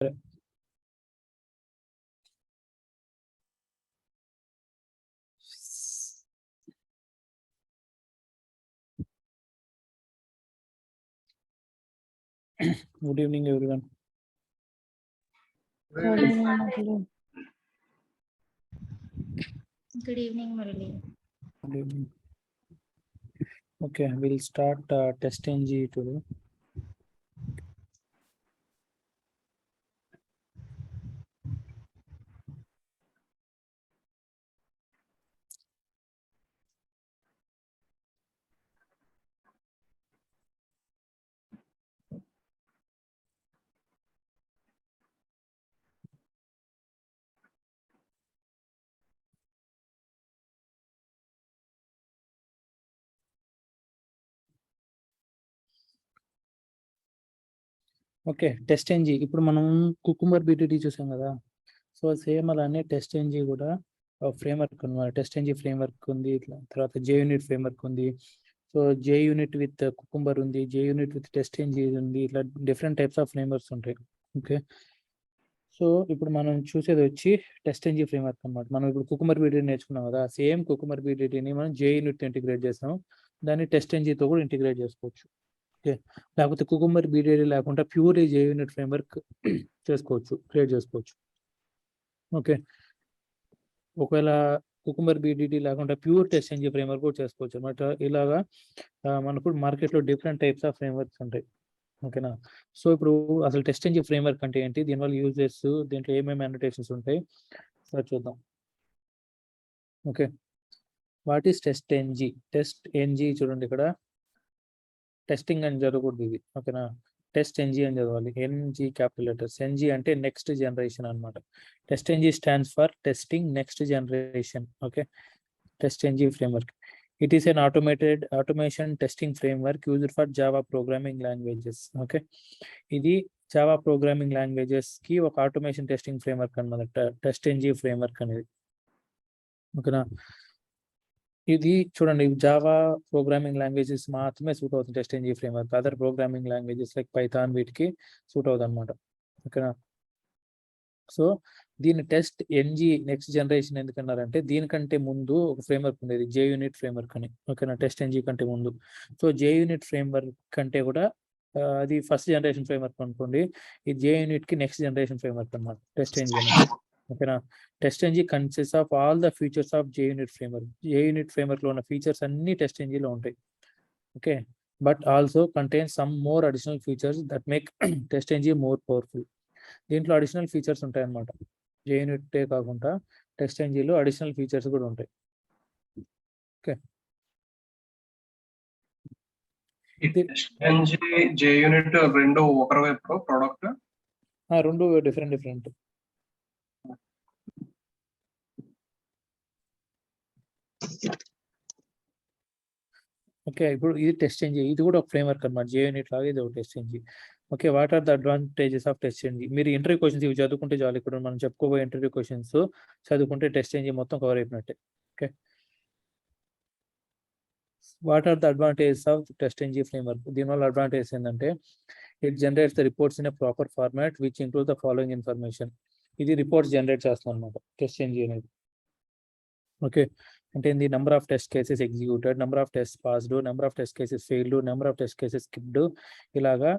Good evening, everyone. Good evening, Murali. Good evening, Murali. Good evening. Okay, we'll start test NG today. Okay, test NG ఇప్పుడు మనం Cucumber BDD చూసాం కదా. So same అలానే TestNG కూడా framework అనమాట. Test NG framework ఉంది, ఇట్లా తర్వాత జే యూనిట్ ఫ్రేమ్వర్క్ ఉంది. So JUnit with Cucumber ఉంది, JUnit with TestNG ఉంది, ఇట్లా డిఫరెంట్ టైప్స్ ఆఫ్ ఫ్రేమ్వర్క్స్ ఉంటాయి. ఓకే, సో ఇప్పుడు మనం చూసేది వచ్చి టెస్ట్ ఎన్జీ ఫ్రేమ్వర్క్ అనమాట. మనం ఇప్పుడు కుకుంబర్ బీటీటీ నేర్చుకున్నాం కదా, సేమ్ కుకుంబర్ బీటీటీని మనం జే యూనిట్ ఇంటిగ్రేట్ చేస్తాం, దాన్ని టెస్ట్ ఎన్జీతో కూడా ఇంటిగ్రేట్ చేసుకోవచ్చు. ఓకే, లేకపోతే కుకుంబర్ బీటీటీ లేకుండా ప్యూర్ జే యూనిట్ ఫ్రేమ్వర్క్ చేసుకోవచ్చు, క్రియేట్ చేసుకోవచ్చు. ఓకే, ఒకవేళ కుకుంబర్ బీటీటీ లేకుండా ప్యూర్ టెస్ట్ ఎన్జీ ఫ్రేమ్వర్క్ కూడా చేసుకోవచ్చు అనమాట. ఇలాగా మనకు మార్కెట్లో డిఫరెంట్ టైప్స్ ఆఫ్ ఫ్రేమ్వర్క్స్ ఉంటాయి. ఓకేనా, సో ఇప్పుడు అసలు టెస్ట్ ఎన్జీ ఫ్రేమ్వర్క్ అంటే ఏంటి, దీనివల్ల యూజెస్, దీంట్లో ఏమేమి అన్నోటేషన్స్ ఉంటాయి సార్ చూద్దాం. Okay, what is test NG? Test NG చూడండి, ఇక్కడ టెస్టింగ్ అని జరగకూడదు ఇది. ఓకేనా, టెస్ట్ ఎన్జీ అని చదవాలి, ఎన్జీ క్యాపిటల్ లెటర్స్. ఎన్జీ అంటే నెక్స్ట్ జనరేషన్ అనమాట. Test NG stands for testing next generation. Okay, test NG framework. It is an automation testing framework used for Java programming languages. ఓకే, ఇది జావా ప్రోగ్రామింగ్ లాంగ్వేజెస్ కి ఒక automation testing framework అనమాట test NG framework అనేది. ఓకేనా, ఇది చూడండి, Java programming languages మాత్రమే సూట్ అవుతుంది test NG framework. Other programming languages like Python వీటికి సూట్ అవుతుంది అనమాట. ఓకేనా, సో దీని టెస్ట్ ఎన్జీ నెక్స్ట్ జనరేషన్ ఎందుకన్నారంటే దీనికంటే ముందు ఒక ఫ్రేమ్వర్క్ ఉండేది, జే యూనిట్ ఫ్రేమ్వర్క్ అని. ఓకేనా, టెస్ట్ ఎన్జీ కంటే ముందు. సో జే యూనిట్ ఫ్రేమ్వర్క్ కంటే కూడా అది ఫస్ట్ జనరేషన్ ఫ్రేమ్వర్క్ అనుకోండి, ఈ జే యూనిట్ కి నెక్స్ట్ జనరేషన్ ఫ్రేమ్వర్క్ అనమాట టెస్ట్ ఎన్జీ అనేది. ఓకేనా, test NG consist of all the features of J unit framework. J unit framework లో ఉన్న ఫీచర్స్ అన్ని టెస్ట్ ఎన్జీలో ఉంటాయి. Okay, but also contain some more additional features that make test NG more powerful. దీంట్లో additional features ఉంటాయి అన్నమాట. జే యూనిటే కాకుండా test ఎన్జీలో additional features కూడా ఉంటాయి. ఓకే, జే యూనిట్ రెండు ఒకరి వైపు ప్రోడక్ట్ రెండు డిఫరెంట్. ఓకే, ఇప్పుడు ఇది టెస్ట్ ఎన్జీ, ఇది కూడా ఒక ఫ్రేమ్వర్క్ అనమాట. జే యూనిట్ లాగా ఇది ఒక test NG. Okay, what are the advantages of test NG? మీరు ఇంటర్వ్యూ క్వశ్చన్స్ ఇవి చదువుకుంటే చాలు. ఇక్కడ మనం చెప్పుకోబోయే ఇంటర్వ్యూ క్వశ్చన్స్ చదువుకుంటే టెస్ట్ ఎన్జీ మొత్తం కవర్ అయిపోయినట్టే. Okay, what are the advantages of test NG framework? దీనివల్ల అడ్వాంటేజెస్ ఏంటంటే it generates the reports in a proper format which include the following information. ఇది రిపోర్ట్స్ జనరేట్ చేస్తుంది అనమాట టెస్ట్ ఎన్జీ అనేది. Okay, అంటే the number of test cases executed, number of test passed, number of test cases failed, number of test cases skipped, ఇలాగా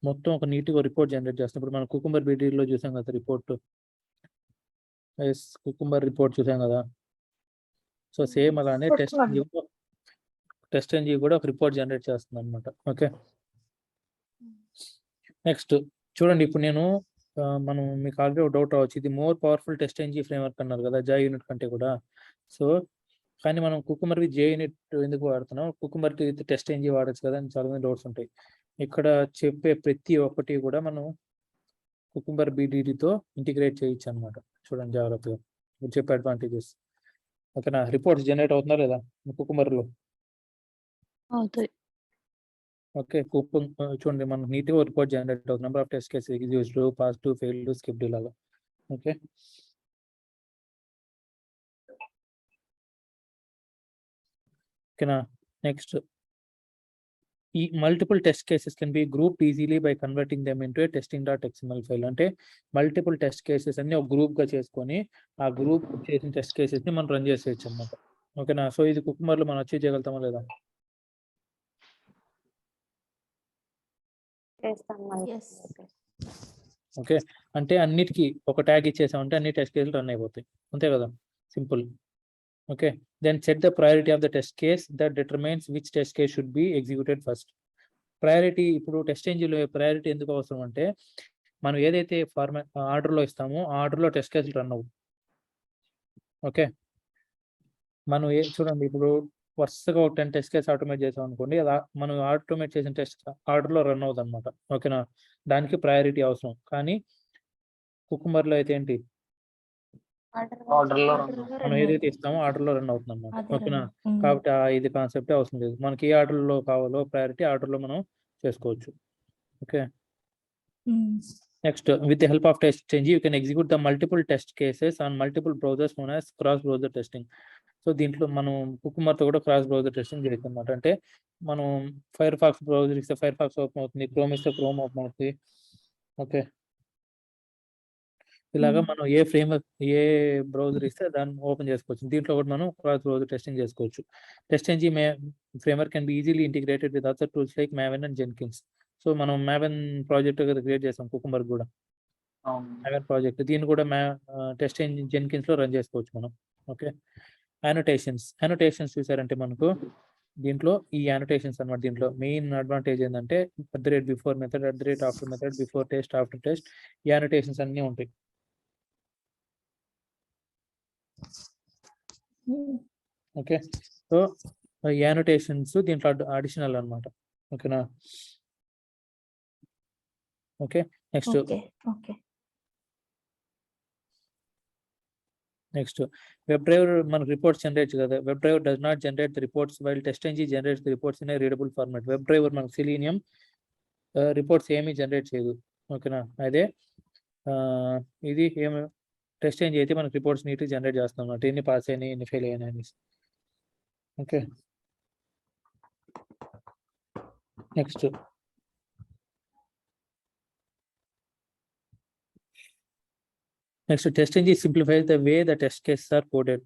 మొత్తం ఒక నీట్గా report generate చేస్తాం. ఇప్పుడు మనం కుకుంబర్ బీటీలో చూసాం కదా రిపోర్ట్, కుకుంబర్ రిపోర్ట్ చూసాం కదా. సో సేమ్ అలానే టెస్ట్ ఎన్జీ కూడా ఒక రిపోర్ట్ జనరేట్ చేస్తుంది అనమాట. ఓకే, నెక్స్ట్ చూడండి, ఇప్పుడు నేను మనం మీకు ఆల్రెడీ ఒక డౌట్ రావచ్చు, ఇది more powerful test NG framework అన్నారు కదా జే యూనిట్ కంటే కూడా. సో కానీ మనం కుకుంబర్ విత్ జే యూనిట్ ఎందుకు వాడుతున్నాం, కుకుంబర్ విత్ టెస్ట్ ఎన్జీ వాడచ్చు కదా అని చాలా మంది డౌట్స్ ఉంటాయి. ఇక్కడ చెప్పే ప్రతి ఒక్కటి కూడా మనం కుకుంబర్ బీటీటీతో ఇంటిగ్రేట్ చేయొచ్చు అనమాట. చూడండి జాగ్రత్తగా చెప్పే అడ్వాంటేజెస్. ఓకేనా, రిపోర్ట్స్ జనరేట్ అవుతుందా లేదా కుకుంబర్లో? అవుతాయి. ఓకే, చూడండి మనం నీట్గా రిపోర్ట్ జనరేట్ అవుతుంది. Number of test cases executed, passed, failed, skipped, ఇలాగా. ఓకే, ఓకేనా, నెక్స్ట్ ఈ multiple test cases can be group easily by converting them into testing.xml file. అంటే మల్టిపుల్ టెస్ట్ కేసెస్ అన్ని ఒక గ్రూప్ గా చేసుకొని ఆ గ్రూప్ చేసిన టెస్ట్ కేసెస్ ని మనం రన్ చేసేయచ్చు అనమాట. ఓకేనా? సో ఇది కుకుమర్ లో మనం అచీవ్ చేయగలుగుతామా లేదా? Yes. ఓకే, అంటే అన్నిటికీ ఒక ట్యాగ్ ఇచ్చేసామంటే అన్ని టెస్ట్ కేసులు రన్ అయిపోతాయి, అంతే కదా? Simple. Okay, then set the priority of the test case that determines which test case should be executed first. Priority, ఇప్పుడు టెస్ట్ ఇంజిన్లో ప్రయారిటీ ఎందుకు అవసరం అంటే మనం ఏదైతే ఆర్డర్లో ఇస్తామో ఆ ఆర్డర్లో టెస్ట్ కేసులు రన్ అవ్వు. ఓకే, మనం చూడండి, ఇప్పుడు వరుసగా ఒక 10 టెస్ట్ కేసు ఆటోమేట్ చేసాం అనుకోండి, అలా మనం ఆటోమేట్ చేసిన టెస్ట్ ఆర్డర్లో రన్ అవుతుంది అనమాట. ఓకేనా? దానికి ప్రయారిటీ అవసరం. కానీ కుకుమర్లో అయితే ఏంటి, మనం ఏదైతే ఇస్తామో ఆర్డర్లో రన్ అవుతుంది అనమాట. ఓకేనా? కాబట్టి ఇది కాన్సెప్ట్ అవసరం లేదు. మనకి ఏ ఆర్డర్లో కావాలో ప్రయారిటీ ఆర్డర్లో మనం చేసుకోవచ్చు. Okay, next, with the help of test engine you can execute the multiple test cases on multiple browsers known as cross browser testing. So దీంట్లో మనం కుకుమర్తో కూడా క్రాస్ బ్రౌజర్ టెస్టింగ్ చేయొచ్చు అనమాట. అంటే మనం ఫైర్ ఫాక్స్ బ్రౌజర్ ఇస్తే ఫైర్ ఫాక్స్ ఓపెన్ అవుతుంది, chrome ఇస్తే క్రోమ్ ఓపెన్ అవుతుంది. ఓకే, ఇలాగా మనం ఏ బ్రౌజర్ ఇస్తే దాన్ని ఓపెన్ చేసుకోవచ్చు. దీంట్లో కూడా మనం క్రాస్ బ్రౌజర్ టెస్టింగ్ చేసుకోవచ్చు. Test engine framework can be easily integrated with other tools like Maven and Jenkins. So మనం Maven ప్రాజెక్ట్ క్రియేట్ చేసాం కుకుమర్ కూడా. Maven ప్రాజెక్ట్ దీన్ని కూడా టెస్ట్ ఇంజిన్ Jenkins లో రన్ చేసుకోవచ్చు మనం. ఓకే, అనోటేషన్స్ చూసారంటే మనకు దీంట్లో ఈ అనోటేషన్స్ అన్నమాట. దీంట్లో మెయిన్ అడ్వాంటేజ్ ఏంటంటే @before method, @after method, before test, after test, ఈ అనోటేషన్స్ అన్నీ ఉంటాయి. ఓకే, సో ఈ అనోటేషన్స్ దీంట్లో అడిషనల్ అన్నమాట. ఓకేనా? ఓకే, నెక్స్ట్ వెబ్ డ్రైవర్ మనకు రిపోర్ట్స్ జనరేట్ కదా. Web driver does not generate the reports while test engine generates the reports in a readable format. Web driver మనకు Selenium రిపోర్ట్స్ ఏమీ generate చేయదు. ఓకేనా? అదే ఇది ఏమి టెస్ట్ ఇంజిన్ అయితే మనకు రిపోర్ట్స్ నీట్గా జనరేట్ చేస్తాం అన్నమాట. ఎన్ని పాస్ అయినాయి, ఎన్ని ఫెయిల్ అయినాయి అనేసి. Okay, next test engine simplifies the way the test cases are coded.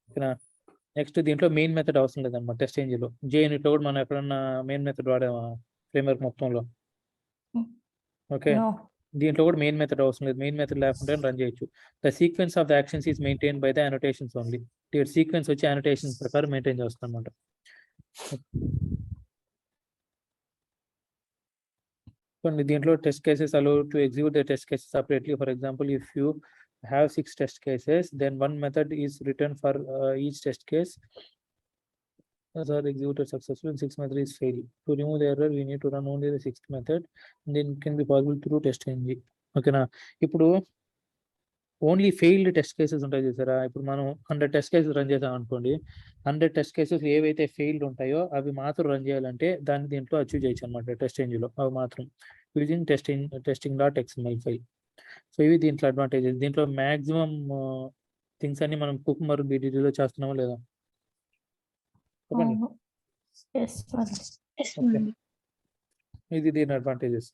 ఓకేనా? నెక్స్ట్ దీంట్లో మెయిన్ మెథడ్ అవసరం లేదన్నమాట. టెస్ట్ ఇంజిన్లో JUnit లో కూడా మనం ఎక్కడన్నా మెయిన్ మెథడ్ వాడామా ఫ్రేమ్వర్క్ మొత్తంలో? ఓకే, దీంట్లో కూడా మెయిన్ మెథడ్ అవసరం లేదు. మెయిన్ మెథడ్ లేకుండా రన్ చేయొచ్చు. The sequence of the actions is maintain by the annotations only. Sequence వచ్చి అనోటేషన్స్ ప్రకారం మెయింటైన్ చేస్తాం అన్నమాట. కొన్ని దీంట్లో test cases allow to execute the test cases separately. For example, if you have 6 test cases, then one method is written for each test case are executed successfully and 6th method is failed. To remove the error, we need to run only the 6th method, and then it can be possible through test engine. ఓకేనా? ఇప్పుడు only failed test cases ఉంటాయి చూసారా. ఇప్పుడు మనం 100 test cases run చేసాం అనుకోండి, 100 test cases ఏవైతే failed ఉంటాయో అవి మాత్రం రన్ చేయాలంటే దాన్ని దీంట్లో అచీవ్ చేయొచ్చు అనమాట. టెస్ట్ ఇంజిన్లో అవి మాత్రం యూజింగ్ testing.xml ఫైల్. సో ఇవి దీంట్లో అడ్వాంటేజెస్. దీంట్లో మ్యాక్సిమం థింగ్స్ అన్ని మనం కుకుమర్ BDDలో చేస్తున్నామా లేదా? ఇది దీని అడ్వాంటేజెస్.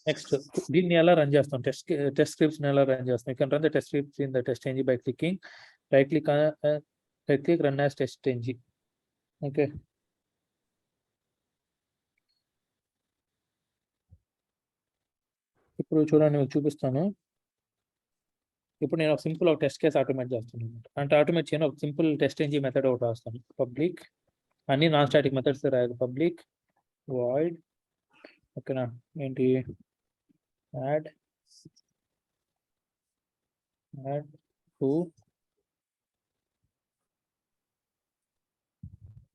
నెక్స్ట్, దీన్ని ఎలా రన్ చేస్తాం? టెస్ట్ స్క్రిప్ట్స్ ఎలా రన్ చేస్తాం? You can run the test scripts in the test engine by clicking right click run as test engine. Okay, ఇప్పుడు చూడండి, నేను చూపిస్తాను. ఇప్పుడు నేను ఒక సింపుల్ టెస్ట్ కేసు ఆటోమేట్ చేస్తాను. అంటే ఆటోమేట్ చేయను, ఒక సింపుల్ టెస్ట్ ఇంజిన్ మెథడ్ ఒకటి రాస్తాను. పబ్లిక్, అన్ని నాన్ స్టాటిక్ మెథడ్స్ రాయాలి. పబ్లిక్ వాయిడ్, ఓకేనా, ఏంటి add to,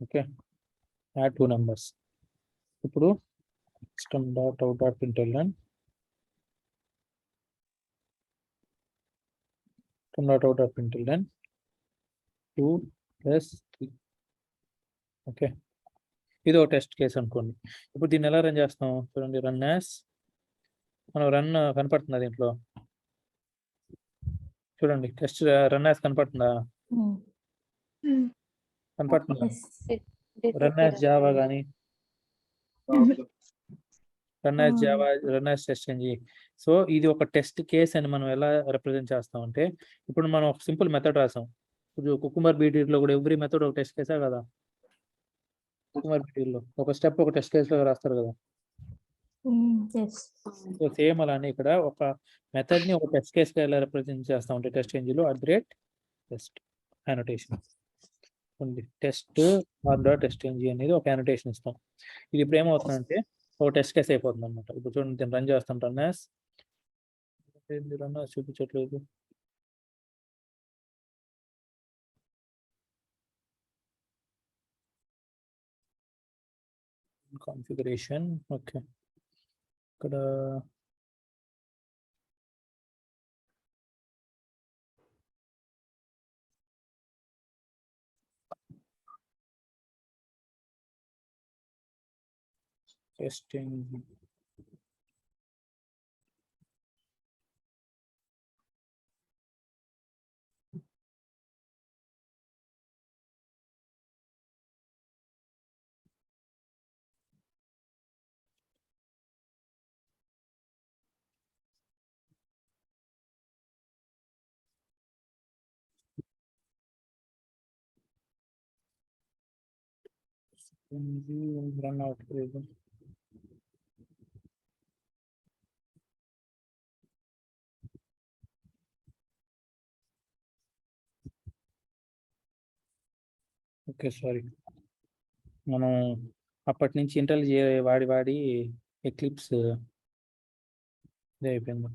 okay, add 2 numbers. ఇప్పుడు system.out.println system.out.println 2 + 3. ఓకే, ఇది ఒక టెస్ట్ కేసు అనుకోండి. ఇప్పుడు దీన్ని ఎలా రన్ చేస్తాం? చూడండి, రన్ యాజ్, మనం రన్ కనపడుతుందా దీంట్లో? చూడండి, టెస్ట్ రన్ యాజ్ కనపడుతుందా? కనపడుతుంది This రన్ యాజ్ జావా కానీ run as Java run as test MG. So ఇది ఒక టెస్ట్ కేస్ అని మనం ఎలా రిప్రజెంట్ చేస్తామంటే, ఇప్పుడు మనం ఒక సింపుల్ మెథడ్ రాసాం. ఇప్పుడు కుకుంబర్ బీటీలో కూడా ఎవ్రీ మెథడ్ ఒక టెస్ట్ కేసా కదా. కుకుంబర్ బీటీలో ఒక స్టెప్ ఒక టెస్ట్ కేసులో రాస్తారు కదా. yes. సో సేమ్ అలానే ఇక్కడ ఒక మెథడ్ ని ఒక టెస్ట్ కేస్ గా ఎలా రిప్రజెంట్ చేస్తా ఉంటే టెస్ట్ ఎంజిన్ లో టెస్ట్ అనోటేషన్ ఉంది. టెస్ట్ టెస్ట్ ఎంజిన్ అనేది ఒక అనోటేషన్ ఇస్తాం. ఇది ఇప్పుడు ఏమవుతుందంటే ఒక టెస్ట్ కేస్ అయిపోతుంది అనమాట. ఇప్పుడు చూడండి నేను రన్ చేస్తాను. రన్ యాస్ చూపించట్లేదు. Configuration okay. ఇక్కడ టెస్టింగ్ రన్ అవ్వట్లేదు. ఓకే సారీ, మనం అప్పటి నుంచి ఇంటెల్ వాడి వాడి ఎక్లిప్స్ ఇది అయిపోయింది.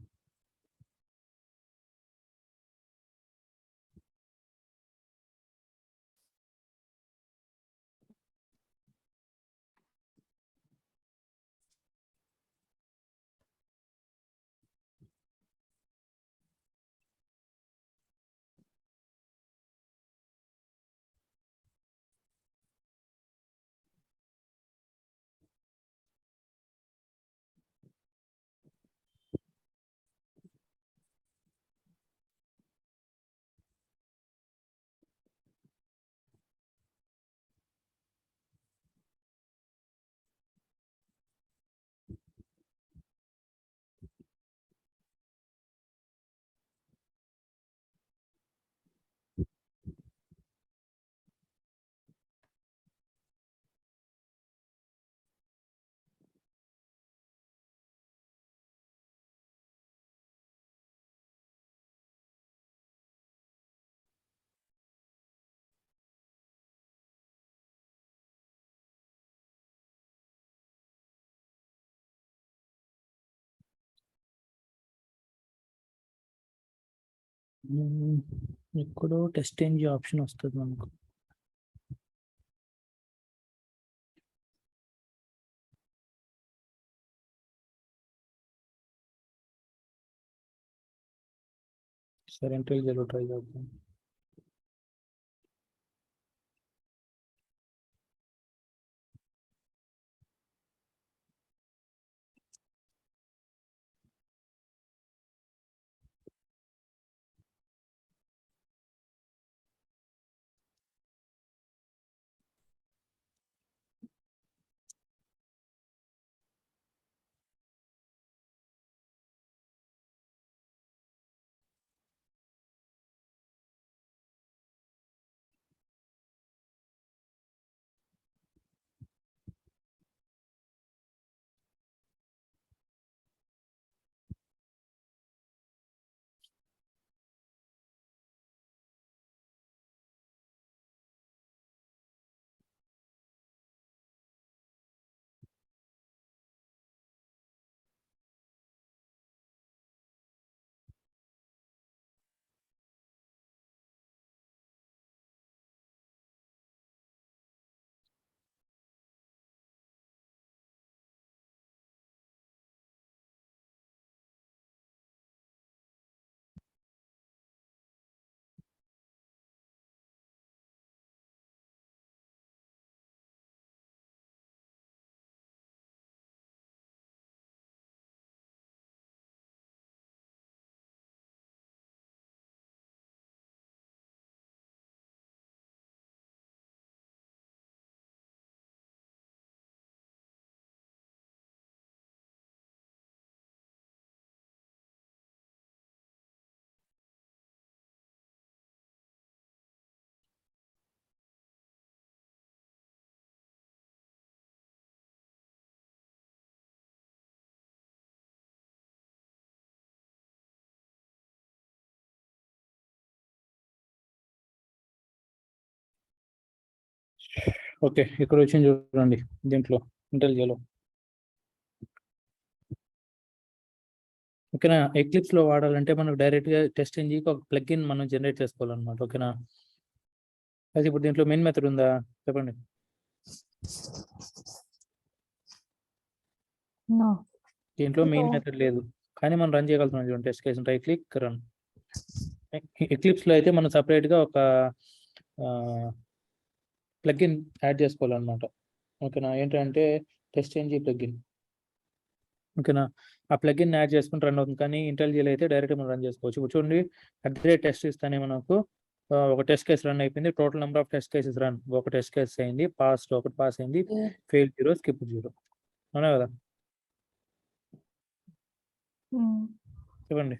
ఎక్కడో టెస్ట్ ఎంజీ ఆప్షన్ వస్తుంది మనకు. సరే ఇంటెల్ ట్రై చేద్దాం. ఓకే, ఇక్కడ వచ్చింది చూడండి దీంట్లో ఇంటెలిజేలో. ఓకేనా, ఎక్లిప్స్ లో వాడాలంటే మనకు డైరెక్ట్ గా టెస్ట్ ఇంజిన్ ఒక ప్లగ్ఇన్ మనం జనరేట్ చేసుకోవాలన్నమాట. ఓకేనా, అయితే ఇప్పుడు దీంట్లో మెయిన్ మెథడ్ ఉందా చెప్పండి. No. దీంట్లో మెయిన్ No. మెథడ్ లేదు, కానీ మనం రన్ చేయగలుగుతున్నాం చూడండి. Test case right click run. Eclipse లో అయితే మనం సపరేట్ గా ఒక ప్లగ్ఇన్ యాడ్ చేసుకోవాలన్నమాట. ఓకేనా, ఏంటంటే టెస్ట్ ఇంజిన్ ప్లగ్ఇన్. ఓకేనా, ఆ ప్లగ్ఇన్ యాడ్ చేసుకుని రన్ అవుతుంది, కానీ ఇంటెలిజేలో అయితే డైరెక్ట్ మనం రన్ చేసుకోవచ్చు. ఇప్పుడు చూడండి, అదే టెస్ట్ ఇస్తానే మనకు ఒక టెస్ట్ కేసు రన్ అయిపోయింది. Total number of test cases run, ఒక టెస్ట్ కేసు అయింది, ఒకటి పాస్ అయింది, ఫెయిల్ 0, స్కిప్ 0. అవునా కదా, చెప్పండి.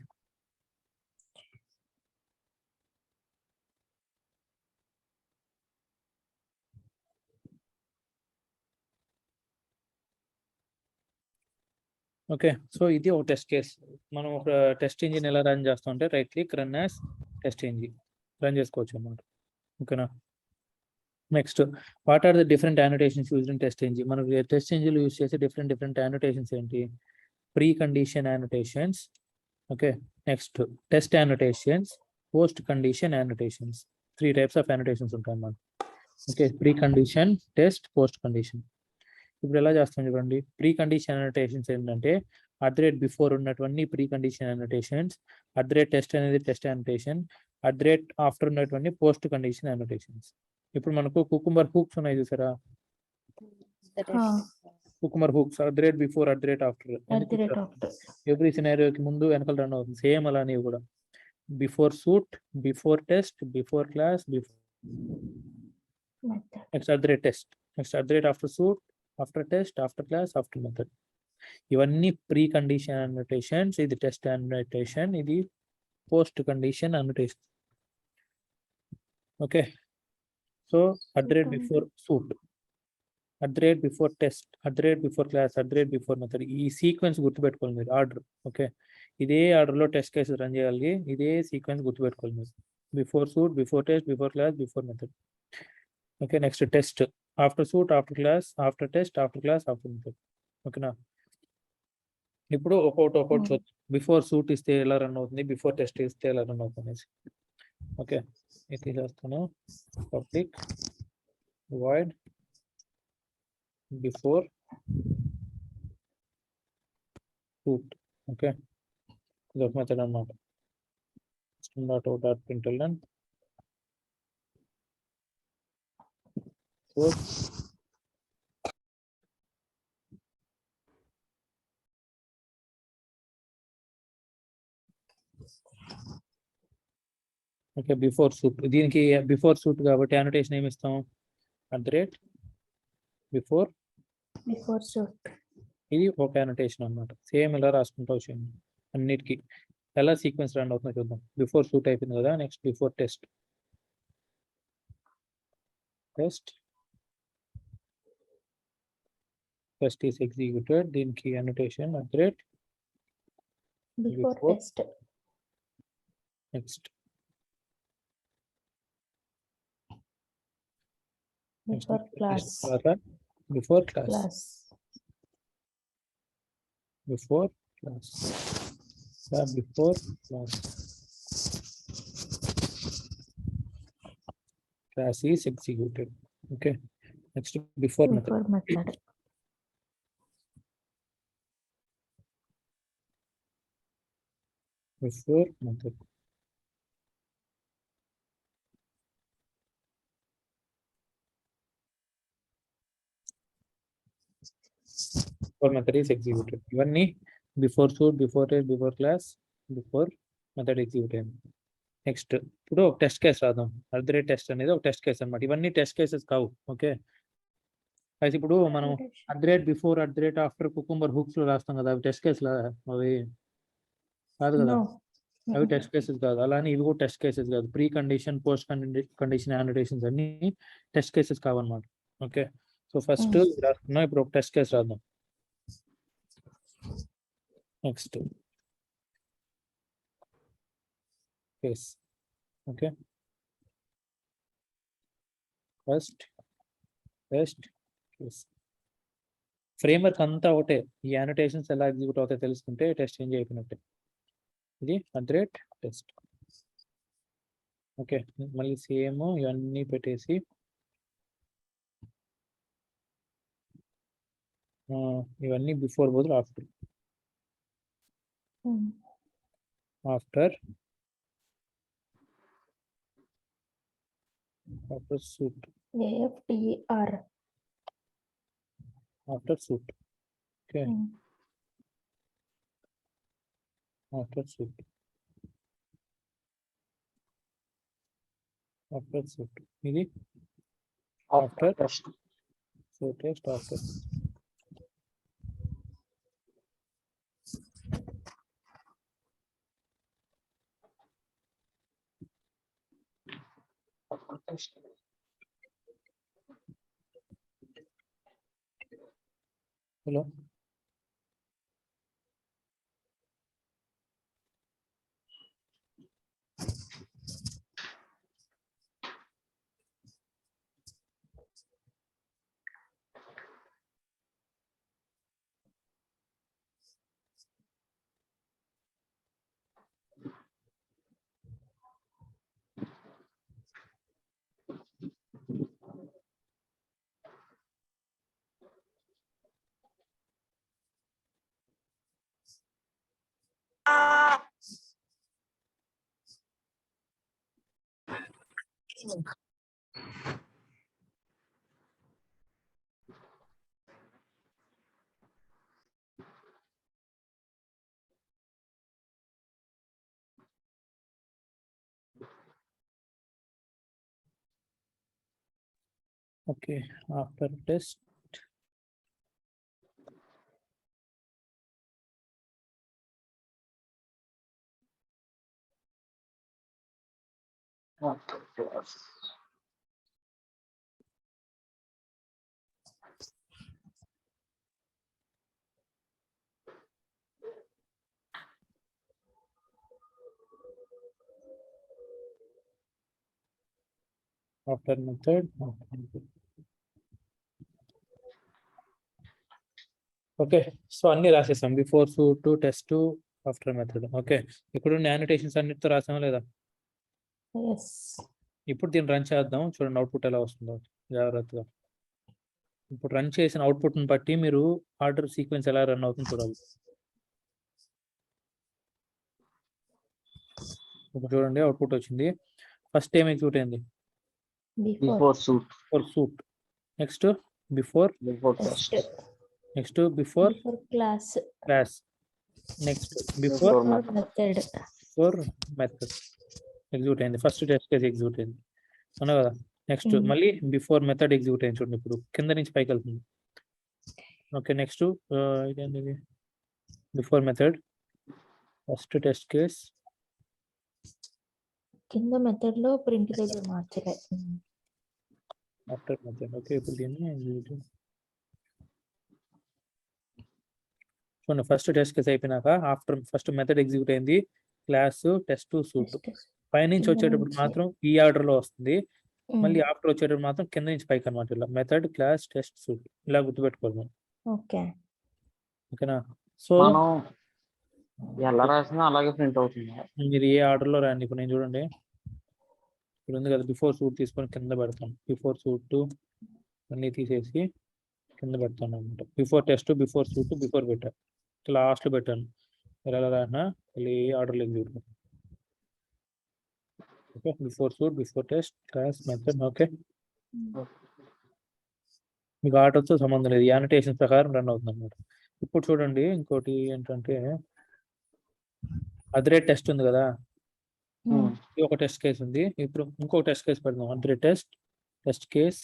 ఓకే, సో ఇది ఒక టెస్ట్ కేస్. మనం ఒక టెస్ట్ ఇంజిన్ ఎలా రన్ చేస్తాం అంటే right click run as test engine run చేసుకోవచ్చు అన్నమాట. ఓకేనా, next what are the different annotations used in test engine. మనకు టెస్ట్ ఇంజిన్ యూజ్ చేసే డిఫరెంట్ యానోటేషన్స్ ఏంటి? Pre condition annotations, okay, next test annotations, post condition annotations. 3 types of annotations ఉంటాయి అన్నమాట. Okay, pre condition, test, post condition. ఇప్పుడు ఎలా చేస్తాం చూడండి. Pre condition annotations ఏంటంటే బిఫోర్ ఉన్నటువంటి ప్రీ కండిషన్ అనోటేషన్స్, టెస్ట్ అనేది టెస్ట్ అనోటేషన్, ఆఫ్టర్ ఉన్నటువంటి పోస్ట్ కండిషన్ అనోటేషన్స్. ఇప్పుడు మనకు కుకుంబర్ హూక్స్ ఉన్నాయి చూసారా, Cucumber hooks before after. Every సినారియోకి ముందు వెనకాల రన్ అవుతుంది, సేమ్ అలానే కూడా. Before suite, before test, before class, next test, next after suite, after test, after class, after method. ఇవన్నీ ప్రీ కండిషన్ అనోటేషన్స్. ఇది టెస్ట్ అనోటేషన్, ఇది post condition annotation. Okay, so before suite, before test, before class, before method. ఈ sequence గుర్తుపెట్టుకోవాలి మీరు, order. Okay, ఇదే ఆర్డర్లో test case run చేయాలి, ఇదే సీక్వెన్స్ గుర్తుపెట్టుకోవాలి మీరు. Before suite, before test, before class, before method. Okay, next test, after suite, after class, after test, after class, after method. ఓకేనా, ఇప్పుడు ఒక్కొక్కటి చూద్దాం. బిఫోర్ సూట్ ఇస్తే ఎలా రన్ అవుతుంది, బిఫోర్ టెస్ట్ ఇస్తే ఎలా రన్ అవుతుంది. ఓకే, ఇది చేస్తాను. Public void before suit. Okay, ఇది ఒక మెథడ్ అన్నమాట. system.out.println okay, before suit. దీనికి బిఫోర్ సూట్ కాబట్టి అనోటేషన్ ఏమి ఇస్తాం? Before suit. ఇది ఒక అనోటేషన్ అన్నమాట. సేమ్ ఇలా రాసుకుంటూ వచ్చేయండి అన్నిటికీ. ఎలా సీక్వెన్స్ రన్ అవుతుందో చూద్దాం. బిఫోర్ సూట్ అయిపోయింది కదా, next before test. Test is executed. దీనికి annotation before Before. Test. Next before class. Before class, class. Before class, before class. Class is executed. Okay, next before method. Before method. Before method. Before method is executed. ఇవన్నీ before suite, before test, before class, before method execute అయింది. Next ఇప్పుడు ఒక test case రాద్దాం. Test అనేది ఒక test case అన్నమాట. ఇవన్నీ test cases కావు. ఓకే, అయితే ఇప్పుడు మనం బిఫోర్ ఆఫ్టర్ కుకుంబర్ హుక్స్ లో రాస్తాం కదా, అవి టెస్ట్ కేసులు అవి కాదు కదా, అవి టెస్ట్ కేసెస్ కాదు. అలానే ఇవి కూడా టెస్ట్ కేసెస్ కాదు. Pre condition, post condition annotations అన్ని టెస్ట్ కేసెస్ కావన్నమాట. ఓకే, సో ఫస్ట్ రాసుకున్నాం. ఇప్పుడు ఒక టెస్ట్ కేసు రాద్దాం. Next case. Okay, first test case. Framework అంతా ఒకటే, ఈ యానోటేషన్స్ ఎలా ఎగ్జిక్యూట్ అవుతాయో తెలుసుకుంటే టెస్ట్ చేంజ్ అయిపోయినట్టే. ఇది టెస్ట్. ఓకే, మళ్ళీ సేమ్ ఇవన్నీ పెట్టేసి ఇవన్నీ బిఫోర్ బదులు after. After suite. AFTR. After suite. Okay, after suite. After suite. ఇది after test. So test after. Test. Hello, okay, after test. After method. Okay, so అన్ని రాసేసాం, before suite, test, after method. Okay, ఇప్పుడు annotations అన్నిటితో రాసామా లేదా? Yes. ఇప్పుడు దీన్ని run చేద్దాం, చూడండి అవుట్పుట్ ఎలా వస్తుందో జాగ్రత్తగా. ఇప్పుడు రన్ చేసిన అవుట్పుట్ని బట్టి మీరు ఆర్డర్ సీక్వెన్స్ ఎలా రన్ అవుతుందో చూడాలి. ఇప్పుడు చూడండి అవుట్పుట్ వచ్చింది. ఫస్ట్ ఏం ఎగ్జిక్యూట్ అయింది? Before before suite. Before suit. Next before. Before test. Test. Next before Before class. Class. Next before Before method. Method execute అయింది. ఫస్ట్ టెస్ట్ కేసు ఎగ్జిక్యూట్ అయింది అవునా కదా? నెక్స్ట్ మళ్ళీ బిఫోర్ మెథడ్ ఎగ్జిక్యూట్ అయింది చూడండి, ఇప్పుడు కింద నుంచి పైకి వెళ్తుంది. ఓకే, నెక్స్ట్ ఇదేంటి? Before method, first test case, కింద మెథడ్ లో ప్రింట్ దగ్గర మార్చలే. ఆఫ్టర్ మెథడ్. ఓకే, ఇప్పుడు దీన్ని execute. చూడండి ఫస్ట్ టెస్ట్ కేసు అయిపోయినాక ఆఫ్టర్ ఫస్ట్ మెథడ్ ఎగ్జిక్యూట్ అయింది, క్లాస్, టెస్ట్, సూట్. పైనుంచి కింద వచ్చేటప్పుడు నుంచి. మాత్రం ఈ ఆర్డర్ లో వస్తుంది, మళ్ళీ ఆఫ్టర్ వచ్చేటప్పుడు మాత్రం కింద నుంచి పైకి అనమాట. ఇలా మెథడ్, క్లాస్, టెస్ట్, సూట్ ఇలా గుర్తుపెట్టుకోవాలి మనం. ఓకే. ఓకేనా? సో మనం ఎలా రాసినా అలాగే ప్రింట్ అవుతుంది. మీరు ఏ ఆర్డర్ లో రండి. ఇప్పుడు నేను చూడండి, ఇప్పుడు ఉంది కదా బిఫోర్ సూట్ తీసుకొని కింద పెడతాను, బిఫోర్ సూట్ అన్నీ తీసేసి కింద పెడతాను అనమాట. Before test, before suite, before పెట్టాను, లాస్ట్ లో పెట్టాను. మీరు ఎలా రాసినా మళ్ళీ ఆర్డర్లో execute. Okay, before suite, before test, class, method. Okay, మీకు ఆర్డర్తో సంబంధం లేదు, యానోటేషన్ ప్రకారం రన్ అవుతుంది అనమాట. ఇప్పుడు చూడండి ఇంకోటి ఏంటంటే అదరే టెస్ట్ ఉంది కదా, ఇది ఒక టెస్ట్ కేసు ఉంది. ఇప్పుడు ఇంకొక టెస్ట్ కేసు పెడదాం, అదరే test case,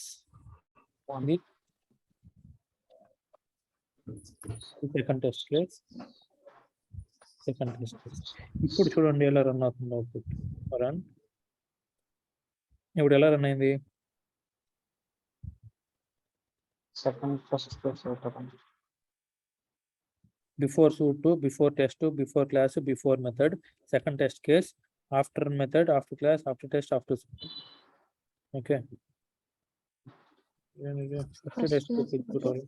second test case, second test case. ఇప్పుడు చూడండి ఎలా రన్ అవుతుంది అవుట్పుట్. రన్. ఇప్పుడు ఎలా రన్ అయింది? Second test case. Before suite, before test, before class, before method, second test case, after method, after class, after test, after suite. Okay, first First test test execute అవ్వాలి.